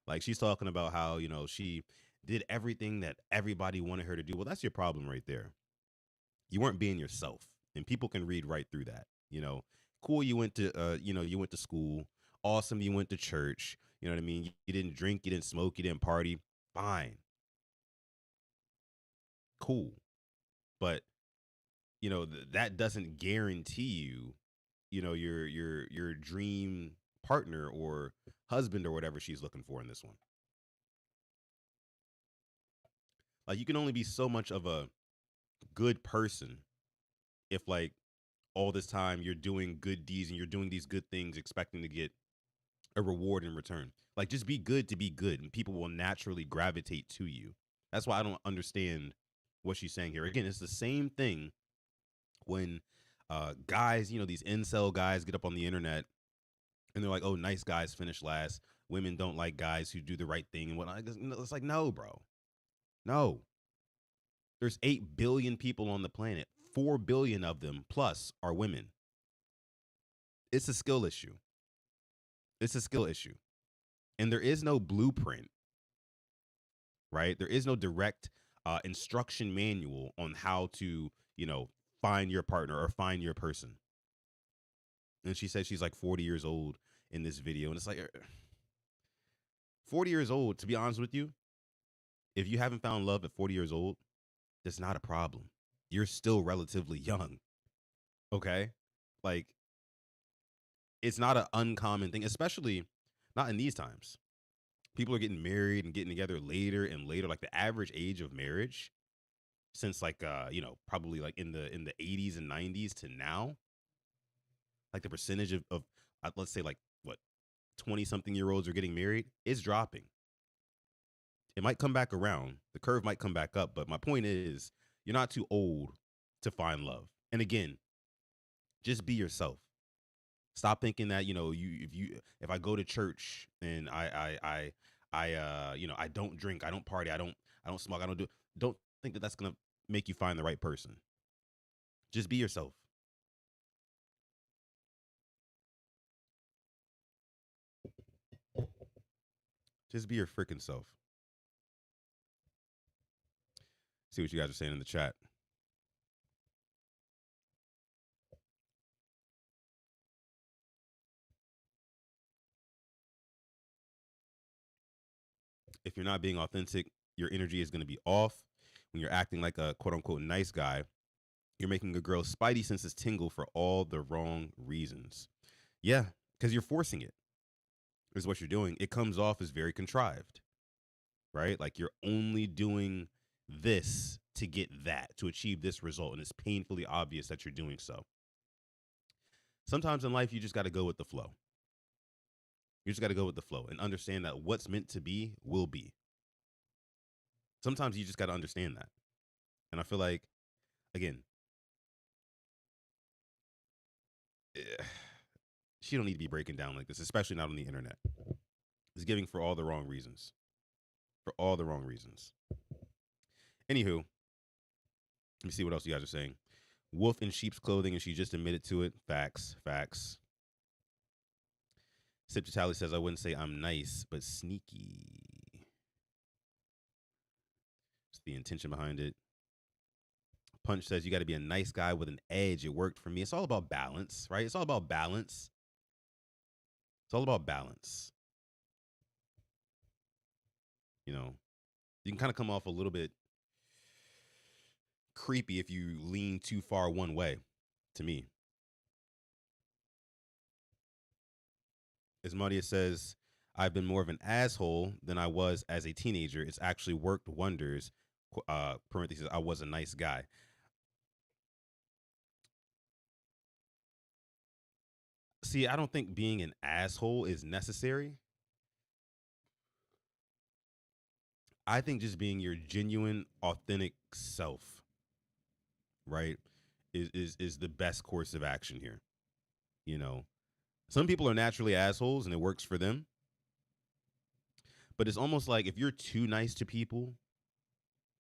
Like, she's talking about how, she did everything that everybody wanted her to do. Well, that's your problem right there. You weren't being yourself, and people can read right through that. Cool. You went to you went to school. Awesome. You went to church. You know what I mean? You didn't drink. You didn't smoke. You didn't party. Fine. Cool. But that doesn't guarantee your dream partner or husband or whatever she's looking for in this one. Like, you can only be so much of a good person if, like, all this time you're doing good deeds and you're doing these good things expecting to get a reward in return. Like, just be good to be good, and people will naturally gravitate to you. That's why I don't understand what she's saying here. Again, it's the same thing when guys, these incel guys get up on the internet and they're like, oh, nice guys finish last. Women don't like guys who do the right thing and whatnot. It's like, no, bro. No. There's 8 billion people on the planet. 4 billion of them plus are women. It's a skill issue. It's a skill issue. And there is no blueprint, right? There is no direct instruction manual on how to, find your partner or find your person. And she said she's like 40 years old in this video. And it's like, 40 years old, to be honest with you, if you haven't found love at 40 years old, that's not a problem. You're still relatively young. Okay? Like, it's not an uncommon thing, especially not in these times. People are getting married and getting together later and later. Like, the average age of marriage since like probably like in the 80s and 90s to now, like the percentage of let's say like what 20 something year olds are getting married is dropping. It might come back around. The curve might come back up, but my point is you're not too old to find love. And again, just be yourself. Stop thinking that, if I go to church and I don't drink, I don't party, I don't smoke, don't think that that's going to make you find the right person. Just be yourself. Just be your freaking self. See what you guys are saying in the chat. If you're not being authentic, your energy is going to be off. When you're acting like a quote unquote nice guy, you're making a girl's spidey senses tingle for all the wrong reasons. Yeah, because you're forcing it, is what you're doing. It comes off as very contrived, right? Like you're only doing this to get that, to achieve this result. And it's painfully obvious that you're doing so. Sometimes in life, you just got to go with the flow. You just got to go with the flow and understand that what's meant to be will be. Sometimes you just got to understand that. And I feel like, again, she don't need to be breaking down like this, especially not on the internet. It's giving for all the wrong reasons. For all the wrong reasons. Anywho, let me see what else you guys are saying. Wolf in sheep's clothing, and she just admitted to it. Facts, facts. Sip to Tally says, I wouldn't say I'm nice, but sneaky. It's the intention behind it. Punch says, you got to be a nice guy with an edge. It worked for me. It's all about balance, right? It's all about balance. It's all about balance. You can kind of come off a little bit creepy if you lean too far one way, to me. Asmodia says, I've been more of an asshole than I was as a teenager. It's actually worked wonders. Parentheses, I was a nice guy. See, I don't think being an asshole is necessary. I think just being your genuine, authentic self, right, is the best course of action here. Some people are naturally assholes and it works for them. But it's almost like if you're too nice to people,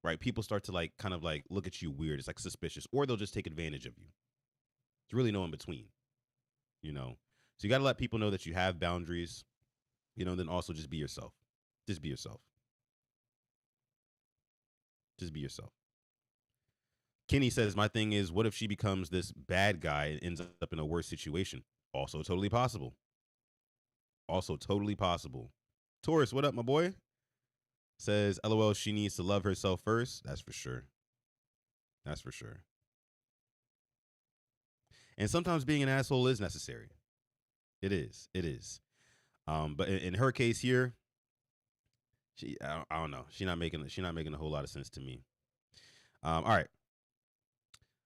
right, people start to kind of look at you weird. It's like suspicious, or they'll just take advantage of you. There's really no in between, So you got to let people know that you have boundaries, and then also just be yourself. Just be yourself. Just be yourself. Kenny says, my thing is, what if she becomes this bad guy and ends up in a worse situation? Also totally possible. Also totally possible. Taurus, what up, my boy? Says, LOL, she needs to love herself first. That's for sure. That's for sure. And sometimes being an asshole is necessary. It is. It is. But in her case here, I don't know. She's not making a whole lot of sense to me. All right.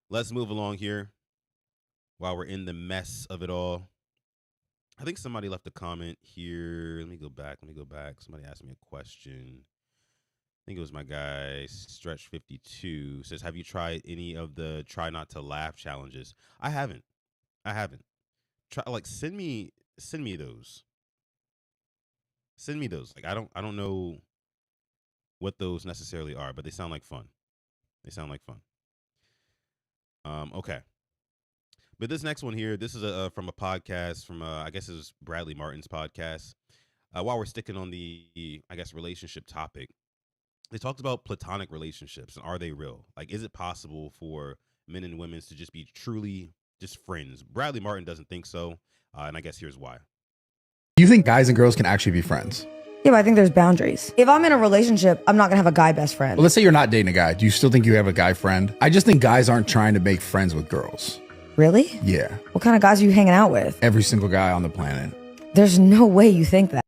Let's move along here while we're in the mess of it all. I think somebody left a comment here. Let me go back. Somebody asked me a question. I think it was my guy, Stretch52. Says, have you tried any of the try not to laugh challenges? I haven't. Send me those. Send me those. Like, I don't know what those necessarily are, but they sound like fun. Okay. But this next one here, this is from a podcast from I guess it was Bradley Martin's podcast. While we're sticking on the, I guess, relationship topic, they talked about platonic relationships and are they real? Like, is it possible for men and women to just be truly just friends? Bradley Martin doesn't think so, and I guess here's why. Do you think guys and girls can actually be friends? Yeah, but I think there's boundaries. If I'm in a relationship, I'm not gonna have a guy best friend. Well, let's say you're not dating a guy. Do you still think you have a guy friend? I just think guys aren't trying to make friends with girls. Really? Yeah. What kind of guys are you hanging out with? Every single guy on the planet. There's no way you think that.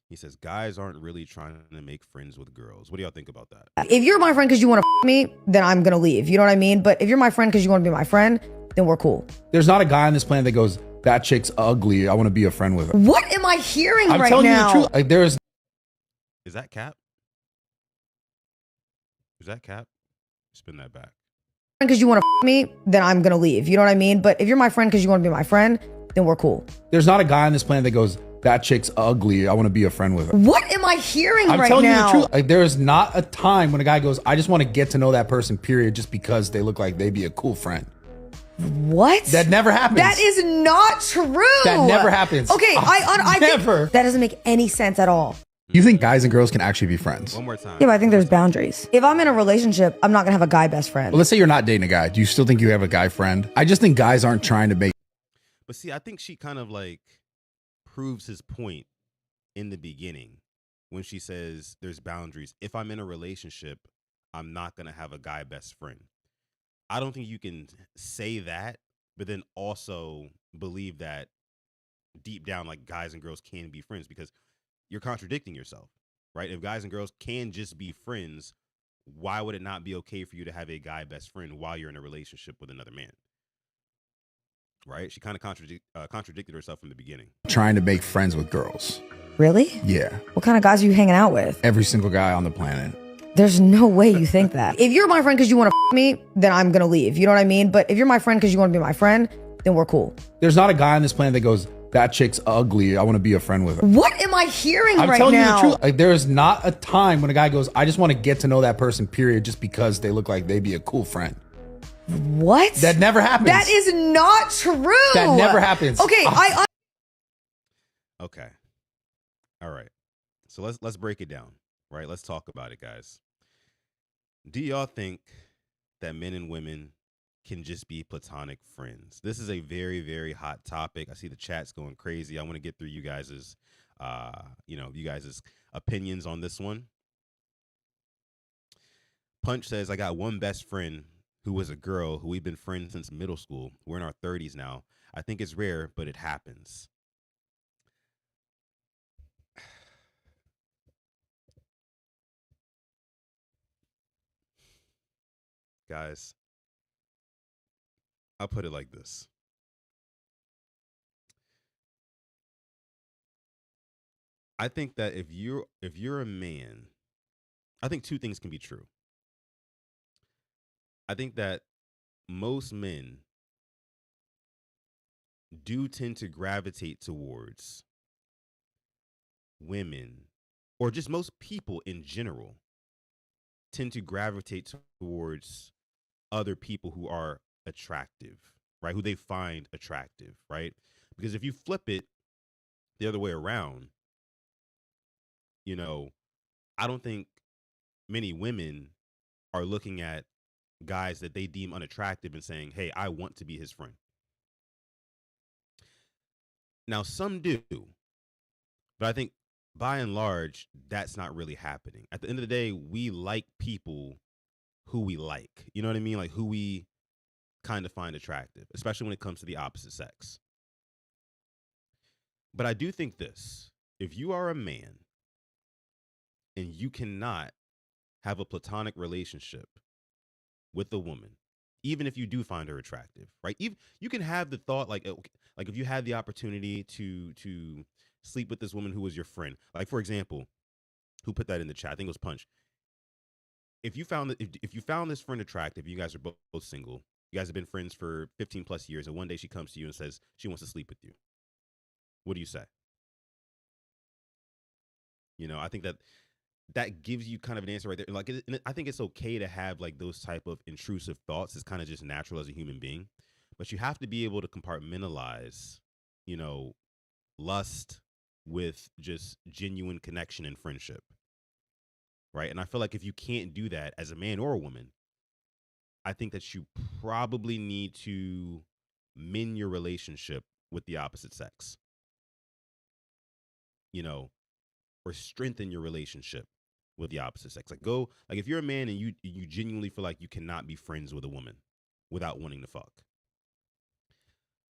He says guys aren't really trying to make friends with girls. What do y'all think about that? If you're my friend because you want to me, then I'm gonna leave. You know what I mean? But if you're my friend because you want to be my friend, then we're cool. There's not a guy on this planet that goes, that chick's ugly, I want to be a friend with her. What am I hearing I'm right telling now? you the truth. Like, there's... Is that cap? Spin that back. Because you want to me, then I'm gonna leave. You know what I mean? But if you're my friend because you want to be my friend, then we're cool. There's not a guy on this planet that goes, that chick's ugly, I want to be a friend with her. What am I hearing right now? I'm telling you the truth. Like, there is not a time when a guy goes, I just want to get to know that person, period, just because they look like they'd be a cool friend. What? That never happens. That is not true. That never happens. Okay, I never. think that doesn't make any sense at all. You think guys and girls can actually be friends? One more time. Yeah, but I think there's boundaries. If I'm in a relationship, I'm not gonna have a guy best friend. Well, let's say you're not dating a guy. Do you still think you have a guy friend? I just think guys aren't trying to make... But see, I think she kind of like proves his point in the beginning when she says there's boundaries. If I'm in a relationship, I'm not going to have a guy best friend. I don't think you can say that, but then also believe that deep down, like guys and girls can be friends, because you're contradicting yourself, right? If guys and girls can just be friends, why would it not be okay for you to have a guy best friend while you're in a relationship with another man? Right? She kind of contradicted herself from the beginning. Trying to make friends with girls. Really? Yeah. What kind of guys are you hanging out with? Every single guy on the planet. There's no way you think that. If you're my friend because you want to me, then I'm gonna leave. You know what I mean? But if you're my friend because you want to be my friend, then we're cool. There's not a guy on this planet that goes, that chick's ugly, I want to be a friend with her. What am I hearing I'm right telling now? you the truth. Like, there is not a time when a guy goes, I just want to get to know that person, period, just because they look like they'd be a cool friend. What? That never happens. That is not true. That never happens. Okay, Okay. All right. So let's break it down, right? Let's talk about it, guys. Do y'all think that men and women can just be platonic friends? This is a very, very hot topic. I see the chat's going crazy. I want to get through you guys's opinions on this one. Punch says, I got one best friend who was a girl who we've been friends since middle school. We're in our 30s now. I think it's rare, but it happens. Guys, I'll put it like this. I think that if you're a man, I think two things can be true. I think that most men do tend to gravitate towards women, or just most people in general tend to gravitate towards other people who are attractive, right? Who they find attractive, right? Because if you flip it the other way around, I don't think many women are looking at guys that they deem unattractive and saying, hey, I want to be his friend. Now, some do, but I think by and large, that's not really happening. At the end of the day, we like people who we like. You know what I mean? Like who we kind of find attractive, especially when it comes to the opposite sex. But I do think this: if you are a man and you cannot have a platonic relationship with a woman, even if you do find her attractive, right? Even you can have the thought like, okay, like if you had the opportunity to sleep with this woman who was your friend, like for example, who put that in the chat? I think it was Punch. If you found that if you found this friend attractive, you guys are both single, you guys have been friends for 15 plus years, and one day she comes to you and says she wants to sleep with you, what do you say? You know, I think that gives you kind of an answer right there. Like, I think it's okay to have like those type of intrusive thoughts. It's kind of just natural as a human being, but you have to be able to compartmentalize, you know, lust with just genuine connection and friendship, right? And I feel like if you can't do that as a man or a woman, I think that you probably need to mend your relationship with the opposite sex, you know, or strengthen your relationship with the opposite sex. Like go, like if you're a man and you genuinely feel like you cannot be friends with a woman without wanting to fuck,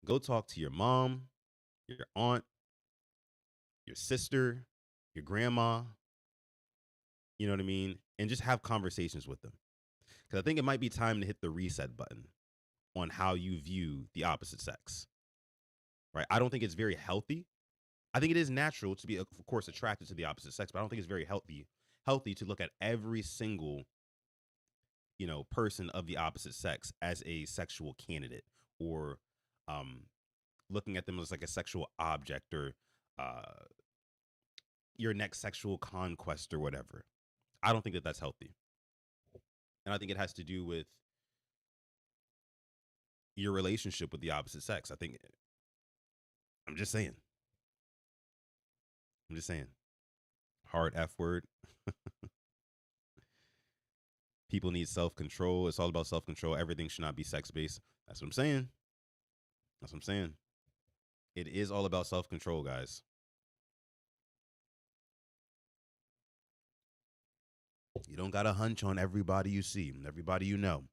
go talk to your mom, your aunt, your sister, your grandma, you know what I mean? And just have conversations with them. Because I think it might be time to hit the reset button on how you view the opposite sex, right? I don't think it's very healthy. I think it is natural to be, of course, attracted to the opposite sex, but I don't think it's very healthy to look at every single, you know, person of the opposite sex as a sexual candidate, or um, looking at them as like a sexual object, or uh, your next sexual conquest or whatever. I don't think that that's healthy. And I think it has to do with your relationship with the opposite sex. I think, I'm just saying. I'm just saying. Hard F word. People need self-control. It's all about self-control. Everything should not be sex-based. That's what I'm saying. That's what I'm saying. It is all about self-control, guys. You don't got to hunch on everybody you see, everybody you know.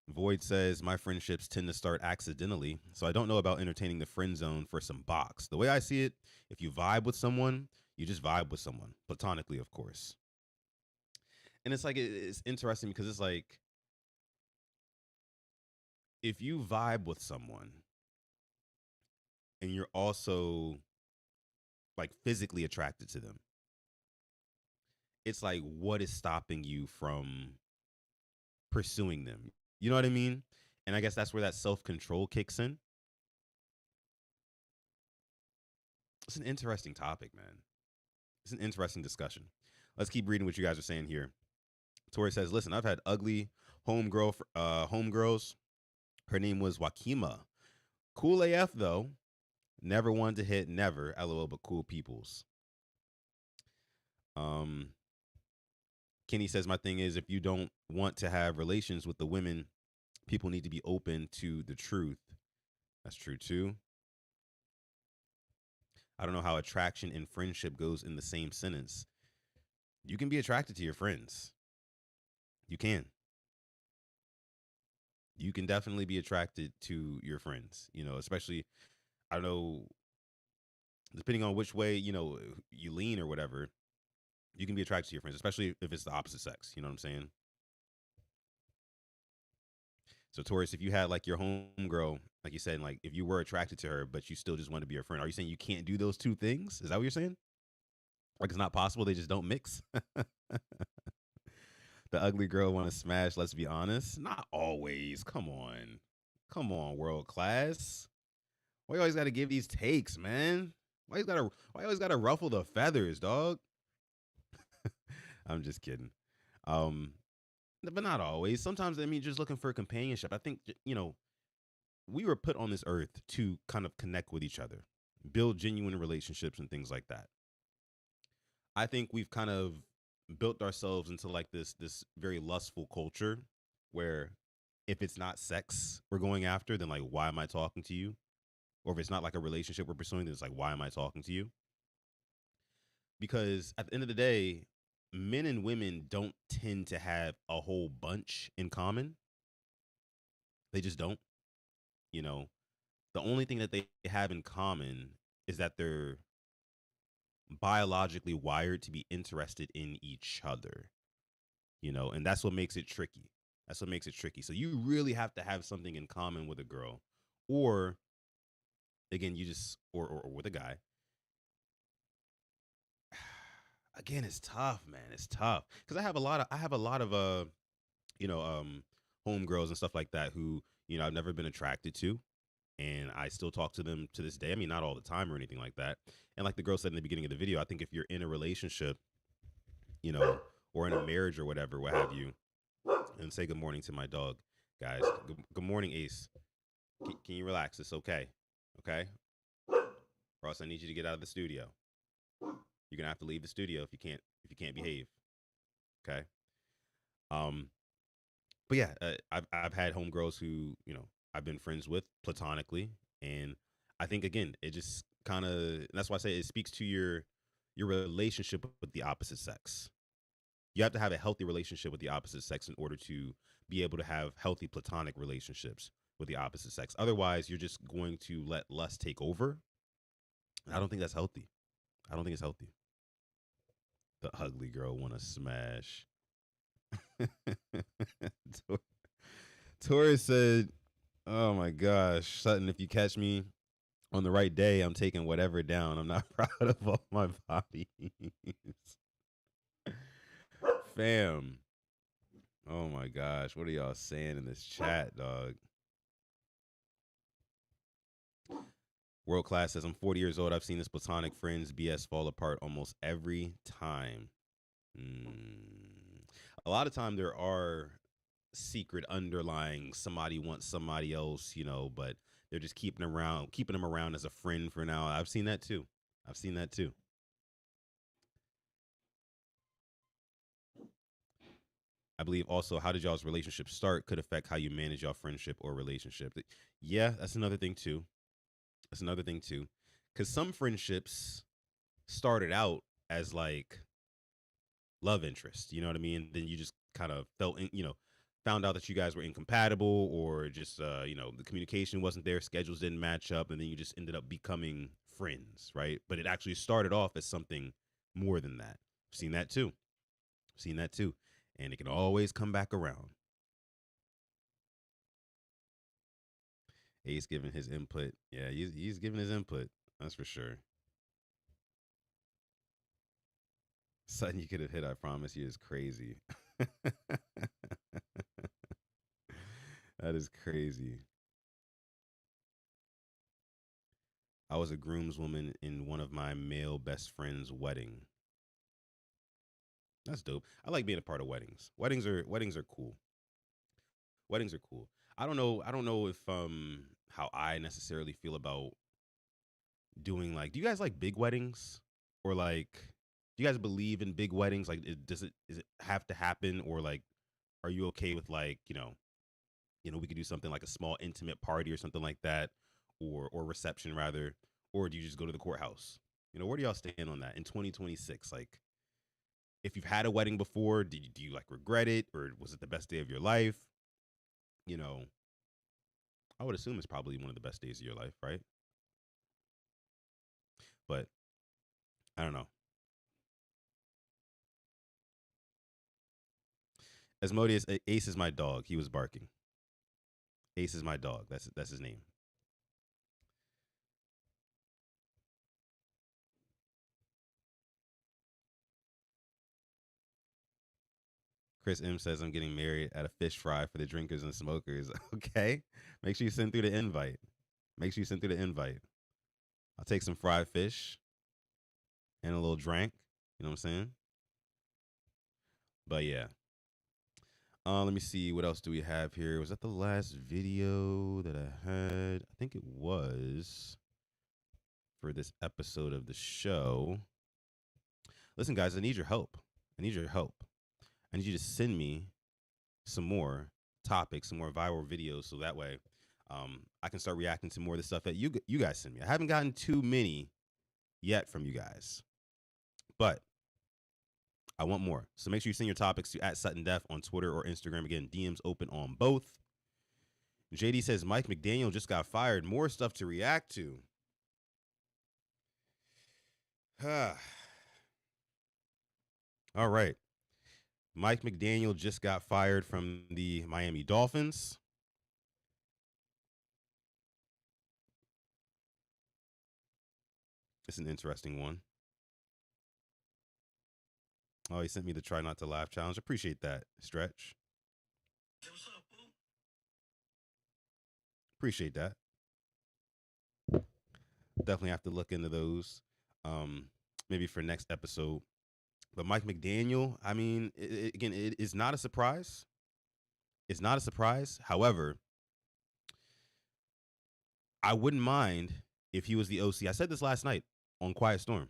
Void says, my friendships tend to start accidentally, so I don't know about entertaining the friend zone for some box. The way I see it, if you vibe with someone, you just vibe with someone, platonically, of course. And it's like, it's interesting because it's like, if you vibe with someone and you're also like physically attracted to them, it's like, what is stopping you from pursuing them? You know what I mean? And I guess that's where that self-control kicks in. It's an interesting topic, man. It's an interesting discussion. Let's keep reading what you guys are saying here. Tori says, listen, I've had ugly homegirls. Her name was Wakima. Cool AF, though. Never wanted to hit, never. LOL, but cool peoples. Kenny says, my thing is, if you don't want to have relations with the women, people need to be open to the truth. That's true, too. I don't know how attraction and friendship goes in the same sentence. You can be attracted to your friends. You can. You can definitely be attracted to your friends, you know, especially, I don't know, depending on which way, you know, you lean or whatever, you can be attracted to your friends, especially if it's the opposite sex. You know what I'm saying? So, Taurus, if you had like your homegirl, like you said, like if you were attracted to her, but you still just want to be her friend, are you saying you can't do those two things? Is that what you're saying? Like it's not possible? They just don't mix? The ugly girl want to smash, let's be honest. Not always. Come on. Come on, world class. Why you always got to give these takes, man? Why you always got to ruffle the feathers, dog? I'm just kidding. But not always. Sometimes, I mean, just looking for companionship. I think, you know, we were put on this earth to kind of connect with each other, build genuine relationships and things like that. I think we've kind of built ourselves into like this very lustful culture where if it's not sex we're going after, then like why am I talking to you? Or if it's not like a relationship we're pursuing, then it's like why am I talking to you? Because at the end of the day, men and women don't tend to have a whole bunch in common. They just don't. You know, the only thing that they have in common is that they're biologically wired to be interested in each other, and that's what makes it tricky. That's what makes it tricky. So you really have to have something in common with a girl, or again, you just, or with a guy. Again, it's tough, man. It's tough because I have a lot of you know, homegirls and stuff like that who, I've never been attracted to. And I still talk to them to this day. I mean, not all the time or anything like that. And like the girl said in the beginning of the video, I think if you're in a relationship, you know, or in a marriage or whatever, what have you, and say good morning to my dog, guys. Good morning, Ace. Can you relax? It's okay. Okay. Or else I need you to get out of the studio. You're gonna have to leave the studio if you can't behave. Okay. Um, but yeah, I've had homegirls who I've been friends with platonically, and I think again it just kind of, that's why I say it speaks to your relationship with the opposite sex. You have to have a healthy relationship with the opposite sex in order to be able to have healthy platonic relationships with the opposite sex. Otherwise, you're just going to let lust take over. And I don't think that's healthy. I don't think it's healthy. The ugly girl want to smash. Tori said, "Oh my gosh, Sutton, if you catch me on the right day, I'm taking whatever down. I'm not proud of all my bodies." Fam. Oh my gosh, what are y'all saying in this chat, dog? World Class says, "I'm 40 years old. I've seen this platonic friends BS fall apart almost every time." A lot of time there are secret underlying, somebody wants somebody else, but they're just keeping them around as a friend for now. I've seen that too. I've seen that too. I believe also how did y'all's relationship start could affect how you manage your friendship or relationship. Yeah, that's another thing too. That's another thing too. Because some friendships started out as like love interest, you know what I mean? Then you just kind of found out that you guys were incompatible, or just, the communication wasn't there, schedules didn't match up, and then you just ended up becoming friends, right? But it actually started off as something more than that. I've seen that too. I've seen that too. And it can always come back around. Ace giving his input. Yeah, he's giving his input. That's for sure. Something you could have hit, I promise you, is crazy. That is crazy. I was a groomswoman in one of my male best friend's wedding. That's dope. I like being a part of weddings. Weddings are cool. Weddings are cool. I don't know if how I necessarily feel about doing, like, do you guys like big weddings? Or like, do you guys believe in big weddings? Like, does it have to happen, or like are you okay with, like, we could do something like a small intimate party or something like that, or reception rather, or do you just go to the courthouse? Where do y'all stand on that in 2026? Like, if you've had a wedding before, do you like regret it, or was it the best day of your life? You know, I would assume it's probably one of the best days of your life, right? But I don't know. Asmodeus, Ace is my dog. He was barking. Ace is my dog. That's his name. Chris M says, "I'm getting married at a fish fry for the drinkers and smokers." Okay. Make sure you send through the invite. Make sure you send through the invite. I'll take some fried fish and a little drink. You know what I'm saying? But yeah. Let me see. What else do we have here? Was that the last video that I had? I think it was. for this episode of the show. Listen, guys, I need your help. I need your help. I need you to send me some more topics, some more viral videos, so that way I can start reacting to more of the stuff that you guys send me. I haven't gotten too many yet from you guys, but I want more. So make sure you send your topics to @SuttonDef on Twitter or Instagram. Again, DMs open on both. JD says Mike McDaniel just got fired. More stuff to react to. All right. Mike McDaniel just got fired from the Miami Dolphins. It's an interesting one. Oh, he sent me the try not to laugh challenge. Appreciate that, Stretch. Appreciate that. Definitely have to look into those maybe for next episode. But Mike McDaniel, I mean, again, it is not a surprise. It's not a surprise. However, I wouldn't mind if he was the OC. I said this last night on Quiet Storm.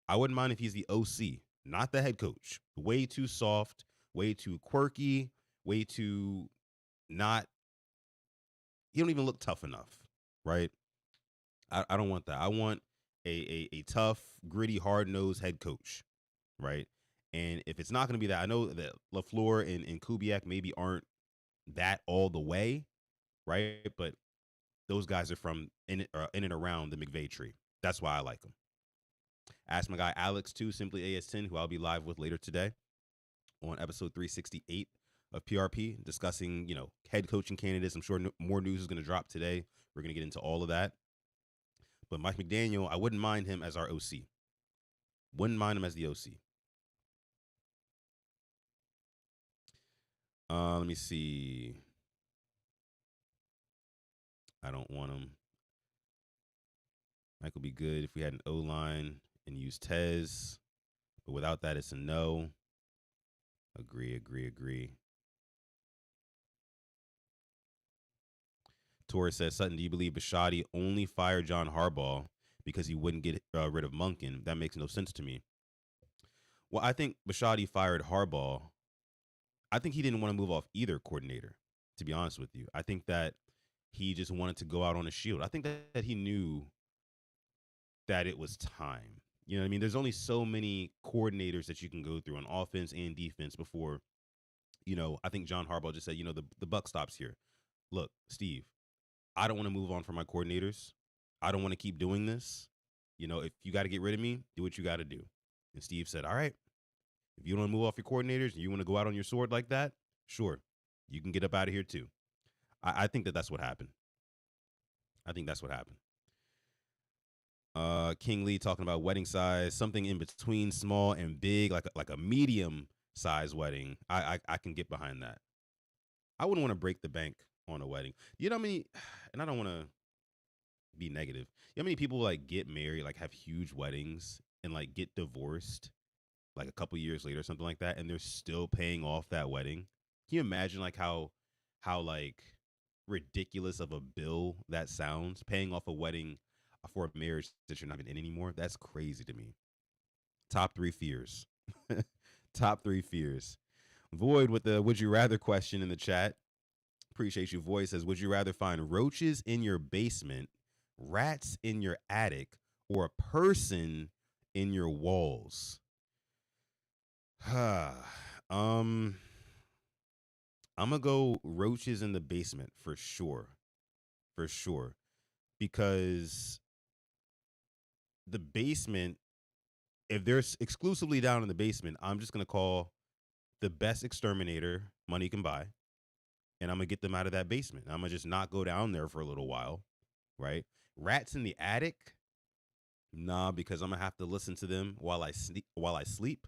I wouldn't mind if he's the OC, not the head coach. Way too soft, way too quirky, way too not. He don't even look tough enough, right? I don't want that. I want a tough, gritty, hard-nosed head coach, right? And if it's not going to be that, I know that LaFleur and Kubiak maybe aren't that all the way, right? But those guys are from in and around the McVay tree. That's why I like them. Ask my guy Alex too, simply AS10, who I'll be live with later today on episode 368 of PRP, discussing, head coaching candidates. I'm sure more news is going to drop today. We're going to get into all of that. But Mike McDaniel, I wouldn't mind him as our OC. Wouldn't mind him as the OC. Let me see. I don't want him. Mike would be good if we had an O-line and used Tez. But without that, it's a no. Agree. Torres says, Sutton, do you believe Bisciotti only fired John Harbaugh because he wouldn't get rid of Monken? That makes no sense to me. Well, I think Bisciotti fired Harbaugh. I think he didn't want to move off either coordinator, to be honest with you. I think that he just wanted to go out on a shield. I think that he knew that it was time. You know what I mean? There's only so many coordinators that you can go through on offense and defense before, I think John Harbaugh just said, the buck stops here. Look, Steve, I don't want to move on from my coordinators. I don't want to keep doing this. If you got to get rid of me, do what you got to do. And Steve said, all right, if you don't want to move off your coordinators and you want to go out on your sword like that, sure, you can get up out of here too. I think that's what happened. I think that's what happened. King Lee talking about wedding size, something in between small and big, like a medium size wedding. I can get behind that. I wouldn't want to break the bank on a wedding. You know how many, and I don't want to be negative. You know how many people get married, have huge weddings and get divorced a couple years later or something like that, and they're still paying off that wedding? Can you imagine how ridiculous of a bill that sounds? Paying off a wedding for a marriage that you're not even in anymore? That's crazy to me. Top 3 fears. Top 3 fears. Void with the would you rather question in the chat. Appreciate you. Void says, would you rather find roaches in your basement, rats in your attic, or a person in your walls? I'm gonna go roaches in the basement for sure. For sure. Because the basement, if they're exclusively down in the basement, I'm just gonna call the best exterminator money can buy, and I'm gonna get them out of that basement. I'm gonna just not go down there for a little while, right? Rats in the attic, nah, because I'm gonna have to listen to them while I sleep.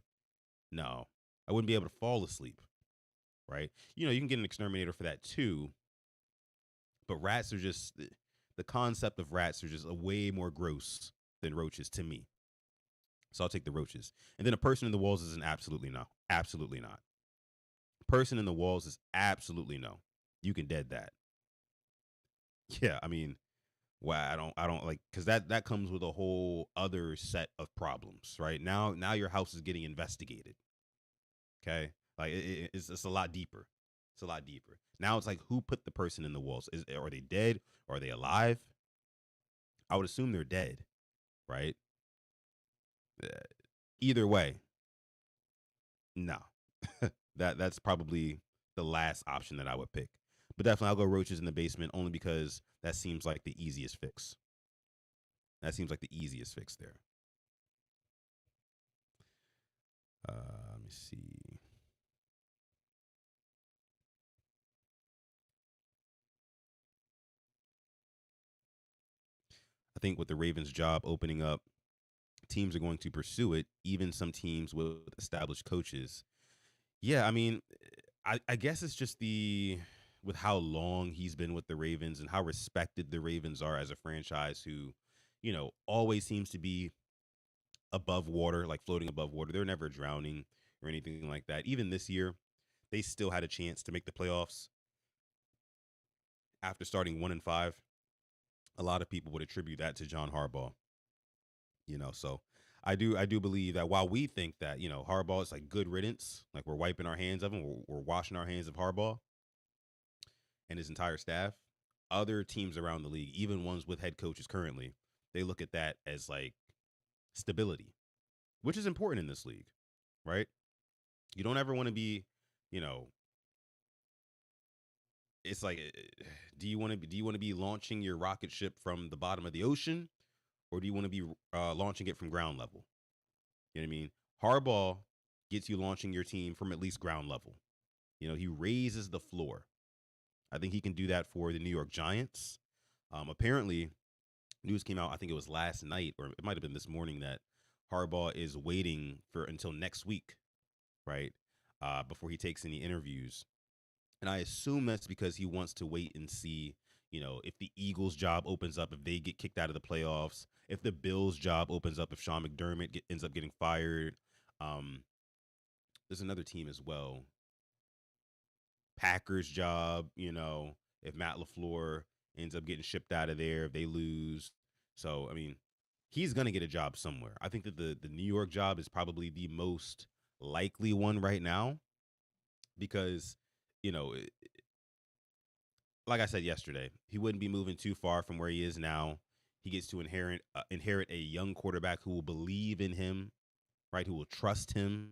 No, I wouldn't be able to fall asleep, right? You can get an exterminator for that too, but rats are just, the concept of rats are just a way more gross than roaches to me. So I'll take the roaches. And then a person in the walls is an absolutely no. Absolutely not. Person in the walls is absolutely no. You can dead that. Yeah, I mean, Why I don't like, because that comes with a whole other set of problems, right? Now your house is getting investigated. Okay, like it's a lot deeper. It's a lot deeper. Now it's like, who put the person in the walls? Are they dead? Or are they alive? I would assume they're dead, right? Uh, Either way, no. That's probably the last option that I would pick. But definitely, I'll go roaches in the basement, only because that seems like the easiest fix. That seems like the easiest fix there. Let me see. I think with the Ravens' job opening up, teams are going to pursue it, even some teams with established coaches. Yeah, I mean, I guess it's just the with how long he's been with the Ravens and how respected the Ravens are as a franchise who, always seems to be above water, like floating above water. They're never drowning or anything like that. Even this year, they still had a chance to make the playoffs after starting 1-5. A lot of people would attribute that to John Harbaugh. So I do believe that while we think that, Harbaugh is like good riddance, like we're wiping our hands of him, we're washing our hands of Harbaugh and his entire staff, other teams around the league, even ones with head coaches currently, they look at that as like stability, which is important in this league, right? You don't ever want to be, you know, it's like, do you want to be launching your rocket ship from the bottom of the ocean, or do you want to be launching it from ground level? You know what I mean? Harbaugh gets you launching your team from at least ground level. He raises the floor. I think he can do that for the New York Giants. Apparently, news came out, I think it was last night, or it might have been this morning, that Harbaugh is waiting for until next week, right? Before he takes any interviews. And I assume that's because he wants to wait and see, if the Eagles' job opens up, if they get kicked out of the playoffs, if the Bills' job opens up, if Sean McDermott ends up getting fired. Um, there's another team as well, Packers' job, if Matt LaFleur ends up getting shipped out of there, if they lose. So, I mean, he's going to get a job somewhere. I think that the New York job is probably the most likely one right now because, you know, like I said yesterday, he wouldn't be moving too far from where he is now. He gets to inherit a young quarterback who will believe in him, right? Who will trust him.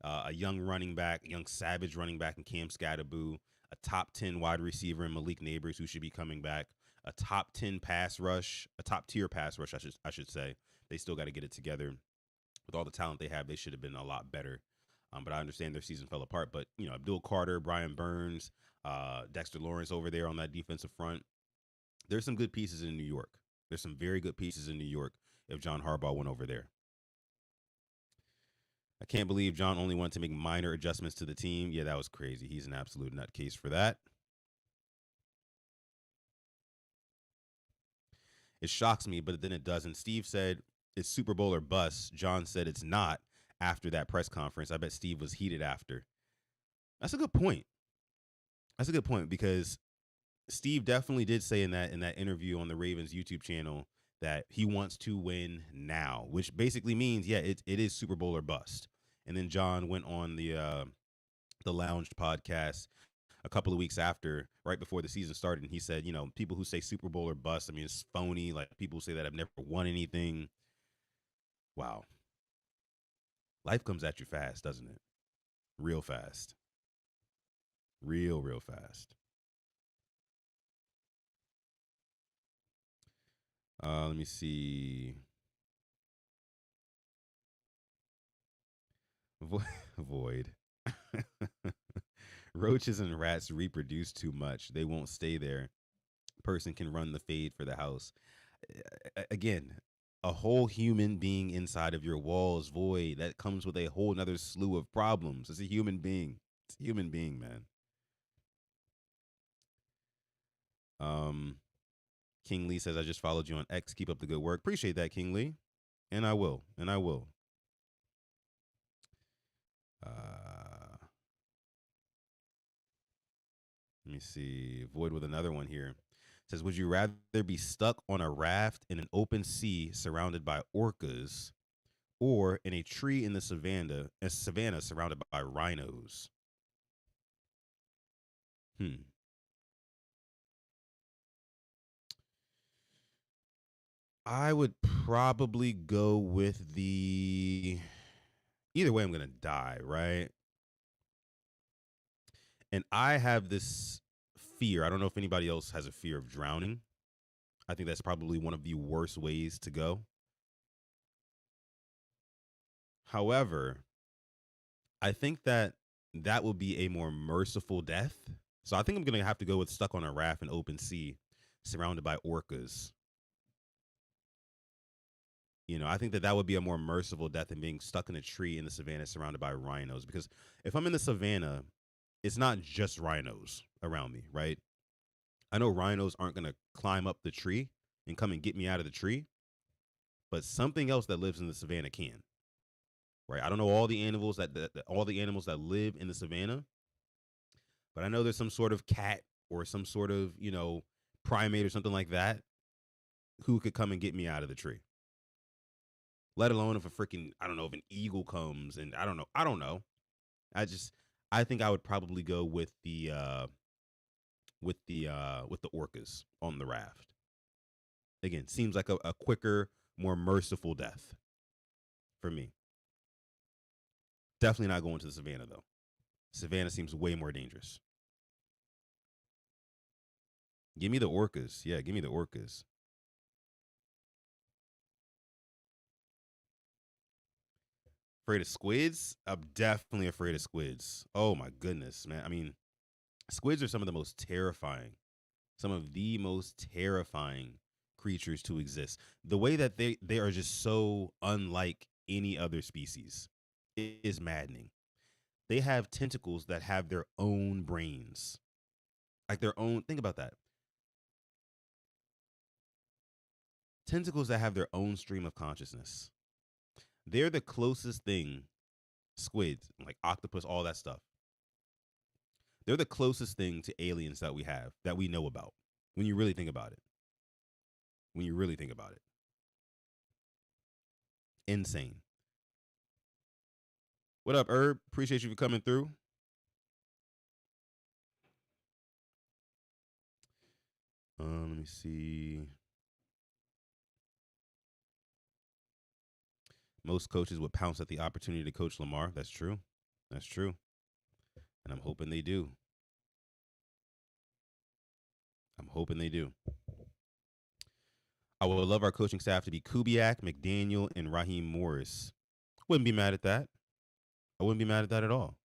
A young running back, a young savage running back in Cam Scatterboo, a top 10 wide receiver in Malik Neighbors, who should be coming back, a top 10 pass rush, a top tier pass rush, I should say. They still got to get it together. With all the talent they have, they should have been a lot better. But I understand their season fell apart. But, Abdul Carter, Brian Burns, Dexter Lawrence over there on that defensive front. There's some good pieces in New York. There's some very good pieces in New York if John Harbaugh went over there. I can't believe John only wanted to make minor adjustments to the team. Yeah, that was crazy. He's an absolute nutcase for that. It shocks me, but then it doesn't. Steve said it's Super Bowl or bust. John said it's not after that press conference. I bet Steve was heated after. That's a good point. That's a good point because Steve definitely did say in that interview on the Ravens YouTube channel that he wants to win now, which basically means, yeah, it is Super Bowl or bust. And then John went on the Lounge podcast a couple of weeks after, right before the season started, and he said, people who say Super Bowl or bust, I mean, it's phony. Like, people who say that have never won anything. Wow. Life comes at you fast, doesn't it? Real fast. Real fast. Let me see. Void. Roaches and rats reproduce too much. They won't stay there. Person can run the fade for the house. Again, a whole human being inside of your walls, Void. That comes with a whole nother slew of problems. It's a human being. It's a human being, man. King Lee says, I just followed you on X. Keep up the good work. Appreciate that, King Lee. And I will. And I will. Let me see. Void with another one here. says, would you rather be stuck on a raft in an open sea surrounded by orcas, or in a tree in the savannah surrounded by rhinos? Hmm. I would probably go with the. Either way, I'm gonna die, right? And I have this fear. I don't know if anybody else has a fear of drowning. I think that's probably one of the worst ways to go. However, I think that that will be a more merciful death. So I think I'm gonna have to go with stuck on a raft in open sea, surrounded by orcas. I think that that would be a more merciful death than being stuck in a tree in the savannah surrounded by rhinos. Because if I'm in the savannah, it's not just rhinos around me, right? I know rhinos aren't gonna climb up the tree and come and get me out of the tree, but something else that lives in the savannah can, right? I don't know all the animals that live in the savannah, but I know there's some sort of cat or some sort of primate or something like that who could come and get me out of the tree. Let alone if I don't know, if an eagle comes, and I don't know. I think I would probably go with the orcas on the raft. Again, seems like a quicker, more merciful death for me. Definitely not going to the savannah though. Savannah seems way more dangerous. Give me the orcas. Yeah, give me the orcas. Afraid of squids? I'm definitely afraid of squids. Oh my goodness, man. I mean, squids are some of the most terrifying creatures to exist. The way that they are just so unlike any other species is maddening. They have tentacles that have their own brains. Like their own, think about that. Tentacles that have their own stream of consciousness. They're the closest thing, squids, like octopus, all that stuff. They're the closest thing to aliens that we have, that we know about, when you really think about it. When you really think about it. Insane. What up, Herb? Appreciate you for coming through. Let me see. Most coaches would pounce at the opportunity to coach Lamar. That's true. That's true. And I'm hoping they do. I'm hoping they do. I would love our coaching staff to be Kubiak, McDaniel, and Raheem Morris. Wouldn't be mad at that. I wouldn't be mad at that at all.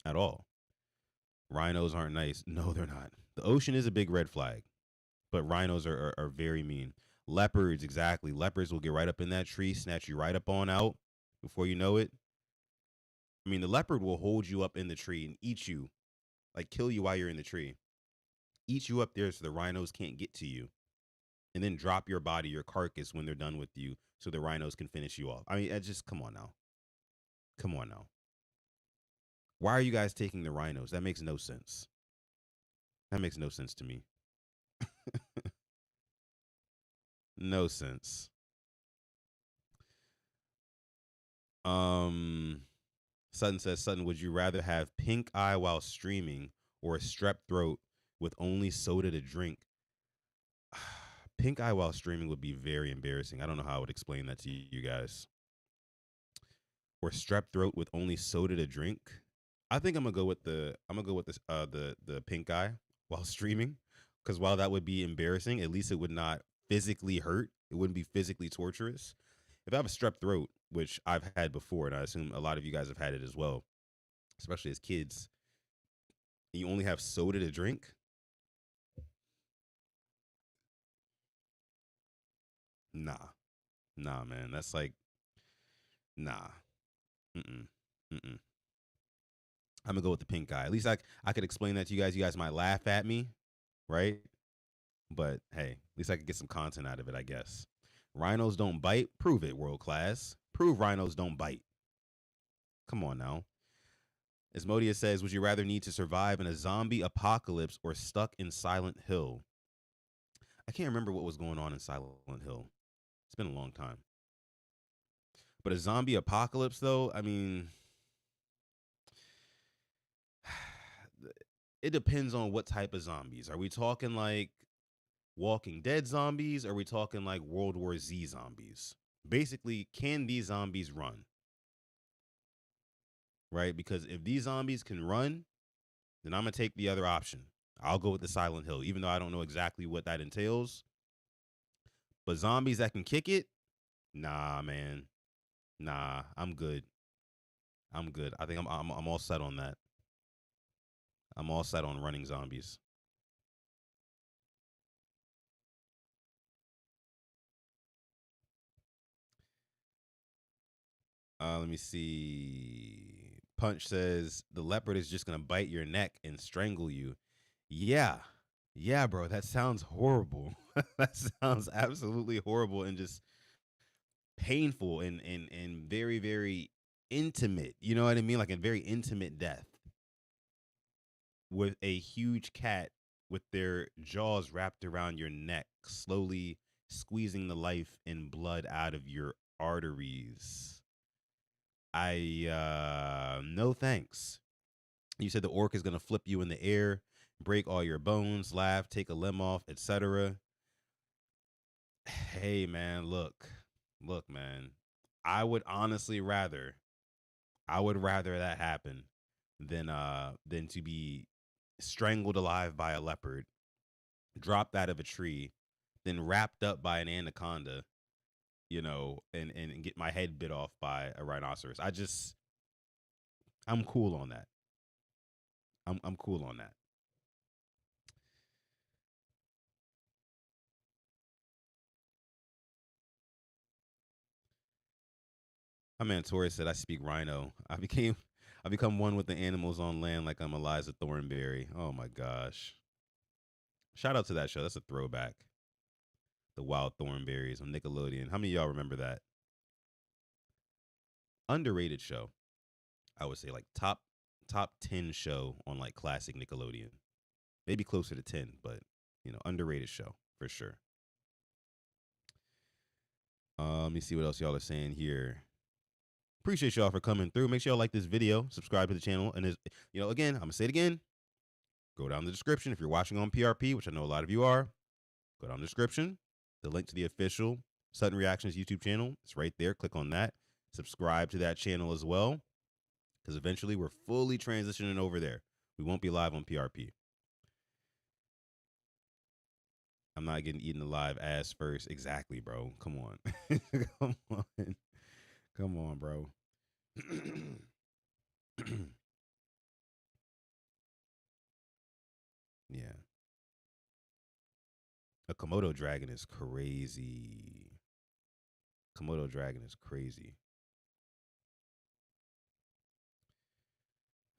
At all. Rhinos aren't nice. No, they're not. The ocean is a big red flag, but rhinos are very mean. Leopards, exactly. Leopards will get right up in that tree, snatch you right up on out before you know it. I mean, the leopard will hold you up in the tree and eat you, like kill you while you're in the tree. Eat you up there so the rhinos can't get to you. And then drop your body, your carcass, when they're done with you so the rhinos can finish you off. I mean, just come on now. Come on now. Why are you guys taking the rhinos? That makes no sense. That makes no sense to me. No sense. Sutton says, Sutton, would you rather have pink eye while streaming or a strep throat with only soda to drink? Pink eye while streaming would be very embarrassing. I don't know how I would explain that to you guys. Or strep throat with only soda to drink. I think I'm gonna go with the pink eye while streaming, because while that would be embarrassing, at least it would not physically hurt. It wouldn't be physically torturous. If I have a strep throat, which I've had before, and I assume a lot of you guys have had it as well, especially as kids, and you only have soda to drink. Nah, man. That's like, nah. Mm-mm. Mm-mm. I'm gonna go with the pink eye. At least I could explain that to you guys. You guys might laugh at me, right? But hey, at least I could get some content out of it, I guess. Rhinos don't bite. Prove it, world class. Prove rhinos don't bite. Come on now. Asmodeus says, would you rather need to survive in a zombie apocalypse or stuck in Silent Hill? I can't remember what was going on in Silent Hill. It's been a long time. But a zombie apocalypse, though, I mean, it depends on what type of zombies. Are we talking like Walking Dead zombies? Or are we talking like World War Z zombies? Basically, can these zombies run? Right? Because if these zombies can run, then I'm going to take the other option. I'll go with the Silent Hill, even though I don't know exactly what that entails. But zombies that can kick it, nah, man. Nah, I'm good. I'm good. I think I'm all set on that. I'm all set on running zombies. Let me see. Punch says the leopard is just gonna bite your neck and strangle you. Yeah. Yeah, bro. That sounds horrible. That sounds absolutely horrible and just painful and very, very intimate. You know what I mean? Like a very intimate death with a huge cat with their jaws wrapped around your neck, slowly squeezing the life and blood out of your arteries. No thanks. You said the orc is gonna flip you in the air, break all your bones, laugh, take a limb off, etc. Hey man, look, man. I would honestly rather, that happen than to be strangled alive by a leopard, dropped out of a tree, then wrapped up by an anaconda, and get my head bit off by a rhinoceros. I'm cool on that. I'm cool on that. My man Torres said I speak rhino. I become one with the animals on land like I'm Eliza Thornberry. Oh my gosh. Shout out to that show. That's a throwback. The Wild Thornberries on Nickelodeon. How many of y'all remember that? Underrated show. I would say like top 10 show on like classic Nickelodeon. Maybe closer to 10, but underrated show for sure. Let me see what else y'all are saying here. Appreciate y'all for coming through. Make sure y'all like this video, subscribe to the channel, and again, I'm gonna say it again. Go down the description if you're watching on PRP, which I know a lot of you are. Go down the description. The link to the official Sutton Reactions YouTube channel. It's right there. Click on that. Subscribe to that channel as well, because eventually we're fully transitioning over there. We won't be live on PRP. I'm not getting eaten alive ass first. Exactly, bro. Come on. Come on. Come on, bro. Yeah. A Komodo dragon is crazy. Komodo dragon is crazy.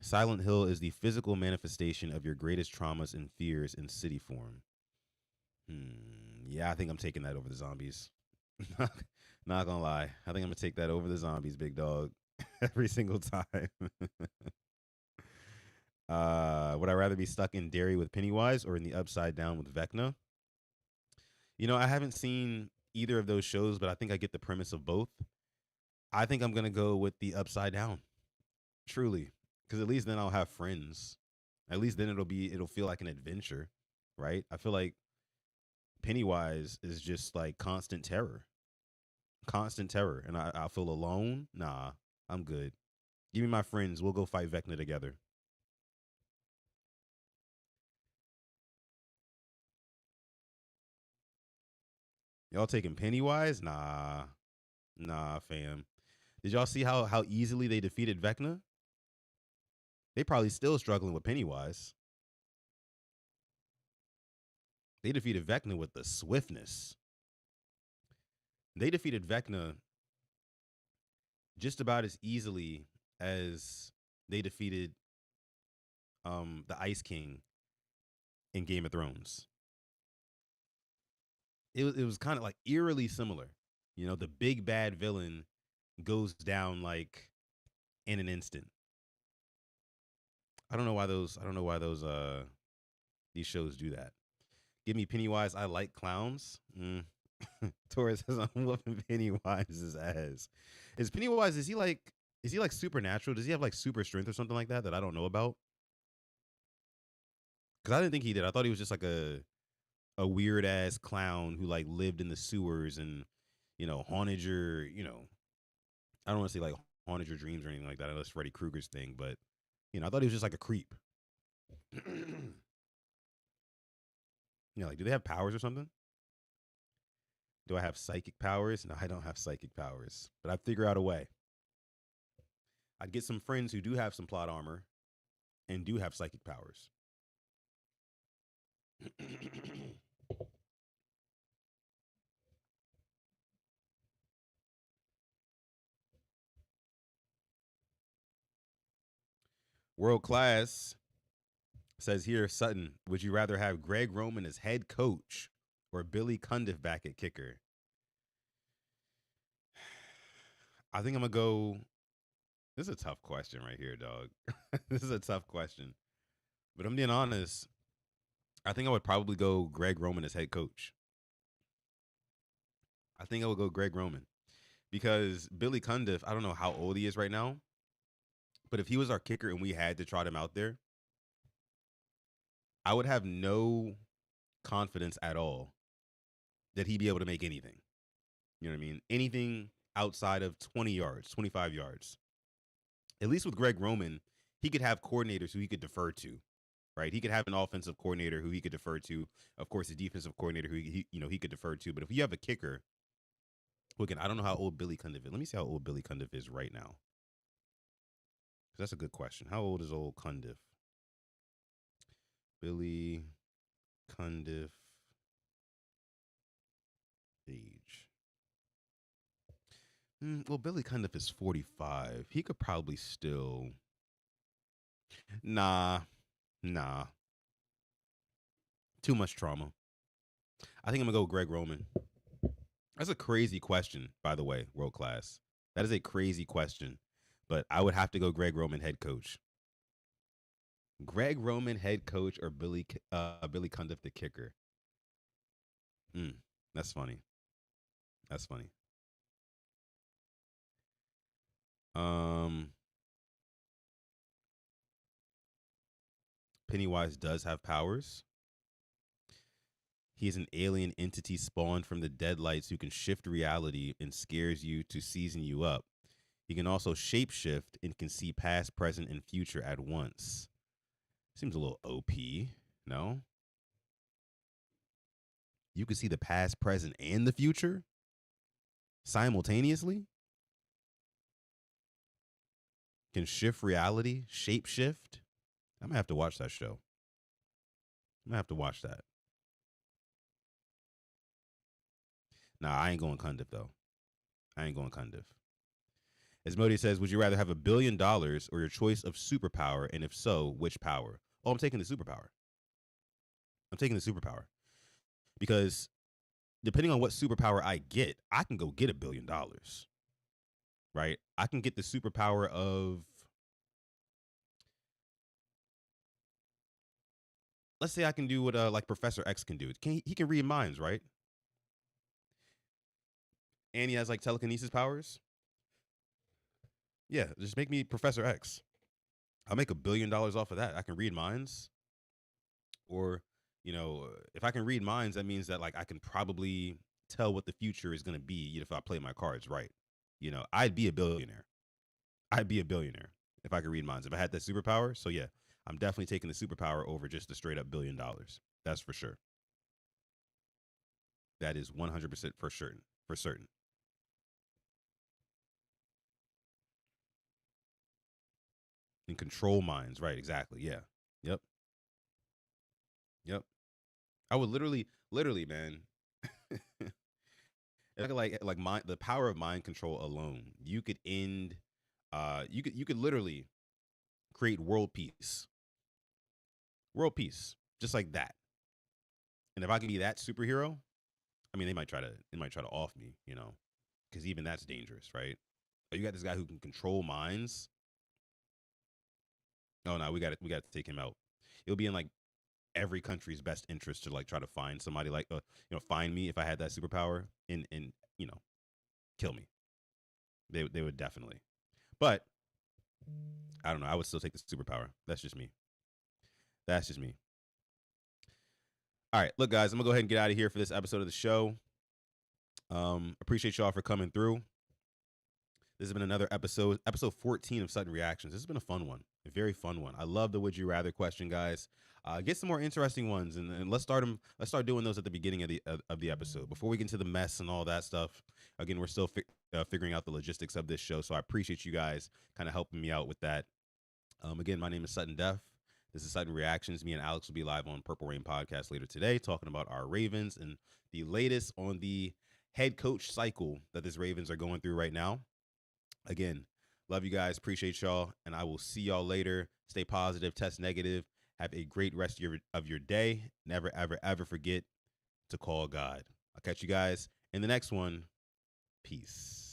Silent Hill is the physical manifestation of your greatest traumas and fears in city form. Yeah, I think I'm taking that over the zombies. Not gonna lie. I think I'm gonna take that over the zombies, big dog. Every single time. Would I rather be stuck in Derry with Pennywise or in the Upside Down with Vecna? I haven't seen either of those shows, but I think I get the premise of both. I think I'm gonna go with the Upside Down. Truly. Because at least then I'll have friends. At least then it'll feel like an adventure, right? I feel like Pennywise is just like constant terror. Constant terror. And I feel alone. Nah, I'm good. Give me my friends. We'll go fight Vecna together. Y'all taking Pennywise? Nah, fam. Did y'all see how easily they defeated Vecna? They probably still struggling with Pennywise. They defeated Vecna with the swiftness. They defeated Vecna just about as easily as they defeated the Ice King in Game of Thrones. It was kind of like eerily similar. The big bad villain goes down like in an instant. I don't know why those. I don't know why those. These shows do that. Give me Pennywise. I like clowns. Torres says I'm whooping Pennywise's ass. Is Pennywise? Is he like? Is he like supernatural? Does he have like super strength or something like that I don't know about? Because I didn't think he did. I thought he was just like a weird ass clown who like lived in the sewers and haunted your I don't want to say like haunted your dreams or anything like that. Unless Freddy Krueger's thing, but I thought he was just like a creep. Like, do they have powers or something? Do I have psychic powers? No, I don't have psychic powers, but I'd figure out a way. I'd get some friends who do have some plot armor and do have psychic powers. World Class says here, Sutton, would you rather have Greg Roman as head coach or Billy Cundiff back at kicker? I think I'm going to go. This is a tough question right here, dog. This is a tough question. But I'm being honest. I think I would probably go Greg Roman as head coach. I think I would go Greg Roman because Billy Cundiff, I don't know how old he is right now, but if he was our kicker and we had to trot him out there, I would have no confidence at all that he'd be able to make anything. You know what I mean? Anything outside of 20 yards, 25 yards. At least with Greg Roman, he could have coordinators who he could defer to, right? He could have an offensive coordinator who he could defer to. Of course, a defensive coordinator who he could defer to. But if you have a kicker, again, I don't know how old Billy Cundiff is. Let me see how old Billy Cundiff is right now. That's a good question. How old is old Cundiff? Billy Cundiff age. Well, Billy Cundiff is 45. He could probably still. Nah. Too much trauma. I think I'm going to go Greg Roman. That's a crazy question, by the way, World Class. That is a crazy question. But I would have to go Greg Roman head coach. Greg Roman head coach or Billy Cundiff the kicker. That's funny. That's funny. Pennywise does have powers. He is an alien entity spawned from the deadlights who can shift reality and scares you to season you up. He can also shapeshift and can see past, present, and future at once. Seems a little OP, no? You can see the past, present, and the future simultaneously? Can shift reality, shapeshift? I'm going to have to watch that show. I'm going to have to watch that. Nah, I ain't going Cundiff, though. I ain't going Cundiff. As Modi says, would you rather have $1 billion or your choice of superpower? And if so, which power? Oh, I'm taking the superpower. I'm taking the superpower. Because depending on what superpower I get, I can go get $1 billion. Right? I can get the superpower of, let's say I can do what like Professor X can do. He can read minds, right? And he has like telekinesis powers. Yeah, just make me Professor X. I'll make $1 billion off of that. I can read minds. Or, if I can read minds, that means that like I can probably tell what the future is going to be if I play my cards right. I'd be a billionaire. I'd be a billionaire if I could read minds. If I had that superpower. So yeah, I'm definitely taking the superpower over just the straight up $1 billion. That's for sure. That is 100% for certain. For certain. And control minds, right? Exactly. Yeah. Yep. I would literally, man. like mind, the power of mind control alone, you could end. You could literally create world peace. World peace, just like that. And if I can be that superhero, I mean, they might try to off me, because even that's dangerous, right? You got this guy who can control minds. Oh no, we got to take him out. It'll be in like every country's best interest to like try to find somebody like find me if I had that superpower and kill me. They would definitely. But I don't know. I would still take the superpower. That's just me. That's just me. All right, look, guys, I'm gonna go ahead and get out of here for this episode of the show. Appreciate y'all for coming through. This has been another episode 14 of Sutton Reactions. This has been a fun one, a very fun one. I love the Would You Rather question, guys. Get some more interesting ones, and let's start them. Let's start doing those at the beginning of the episode before we get into the mess and all that stuff. Again, we're still figuring out the logistics of this show, so I appreciate you guys kind of helping me out with that. Again, my name is Sutton Def. This is Sutton Reactions. Me and Alex will be live on Purple Rain Podcast later today, talking about our Ravens and the latest on the head coach cycle that this Ravens are going through right now. Again, love you guys. Appreciate y'all. And I will see y'all later. Stay positive, test negative. Have a great rest of your day. Never, ever, ever forget to call God. I'll catch you guys in the next one. Peace.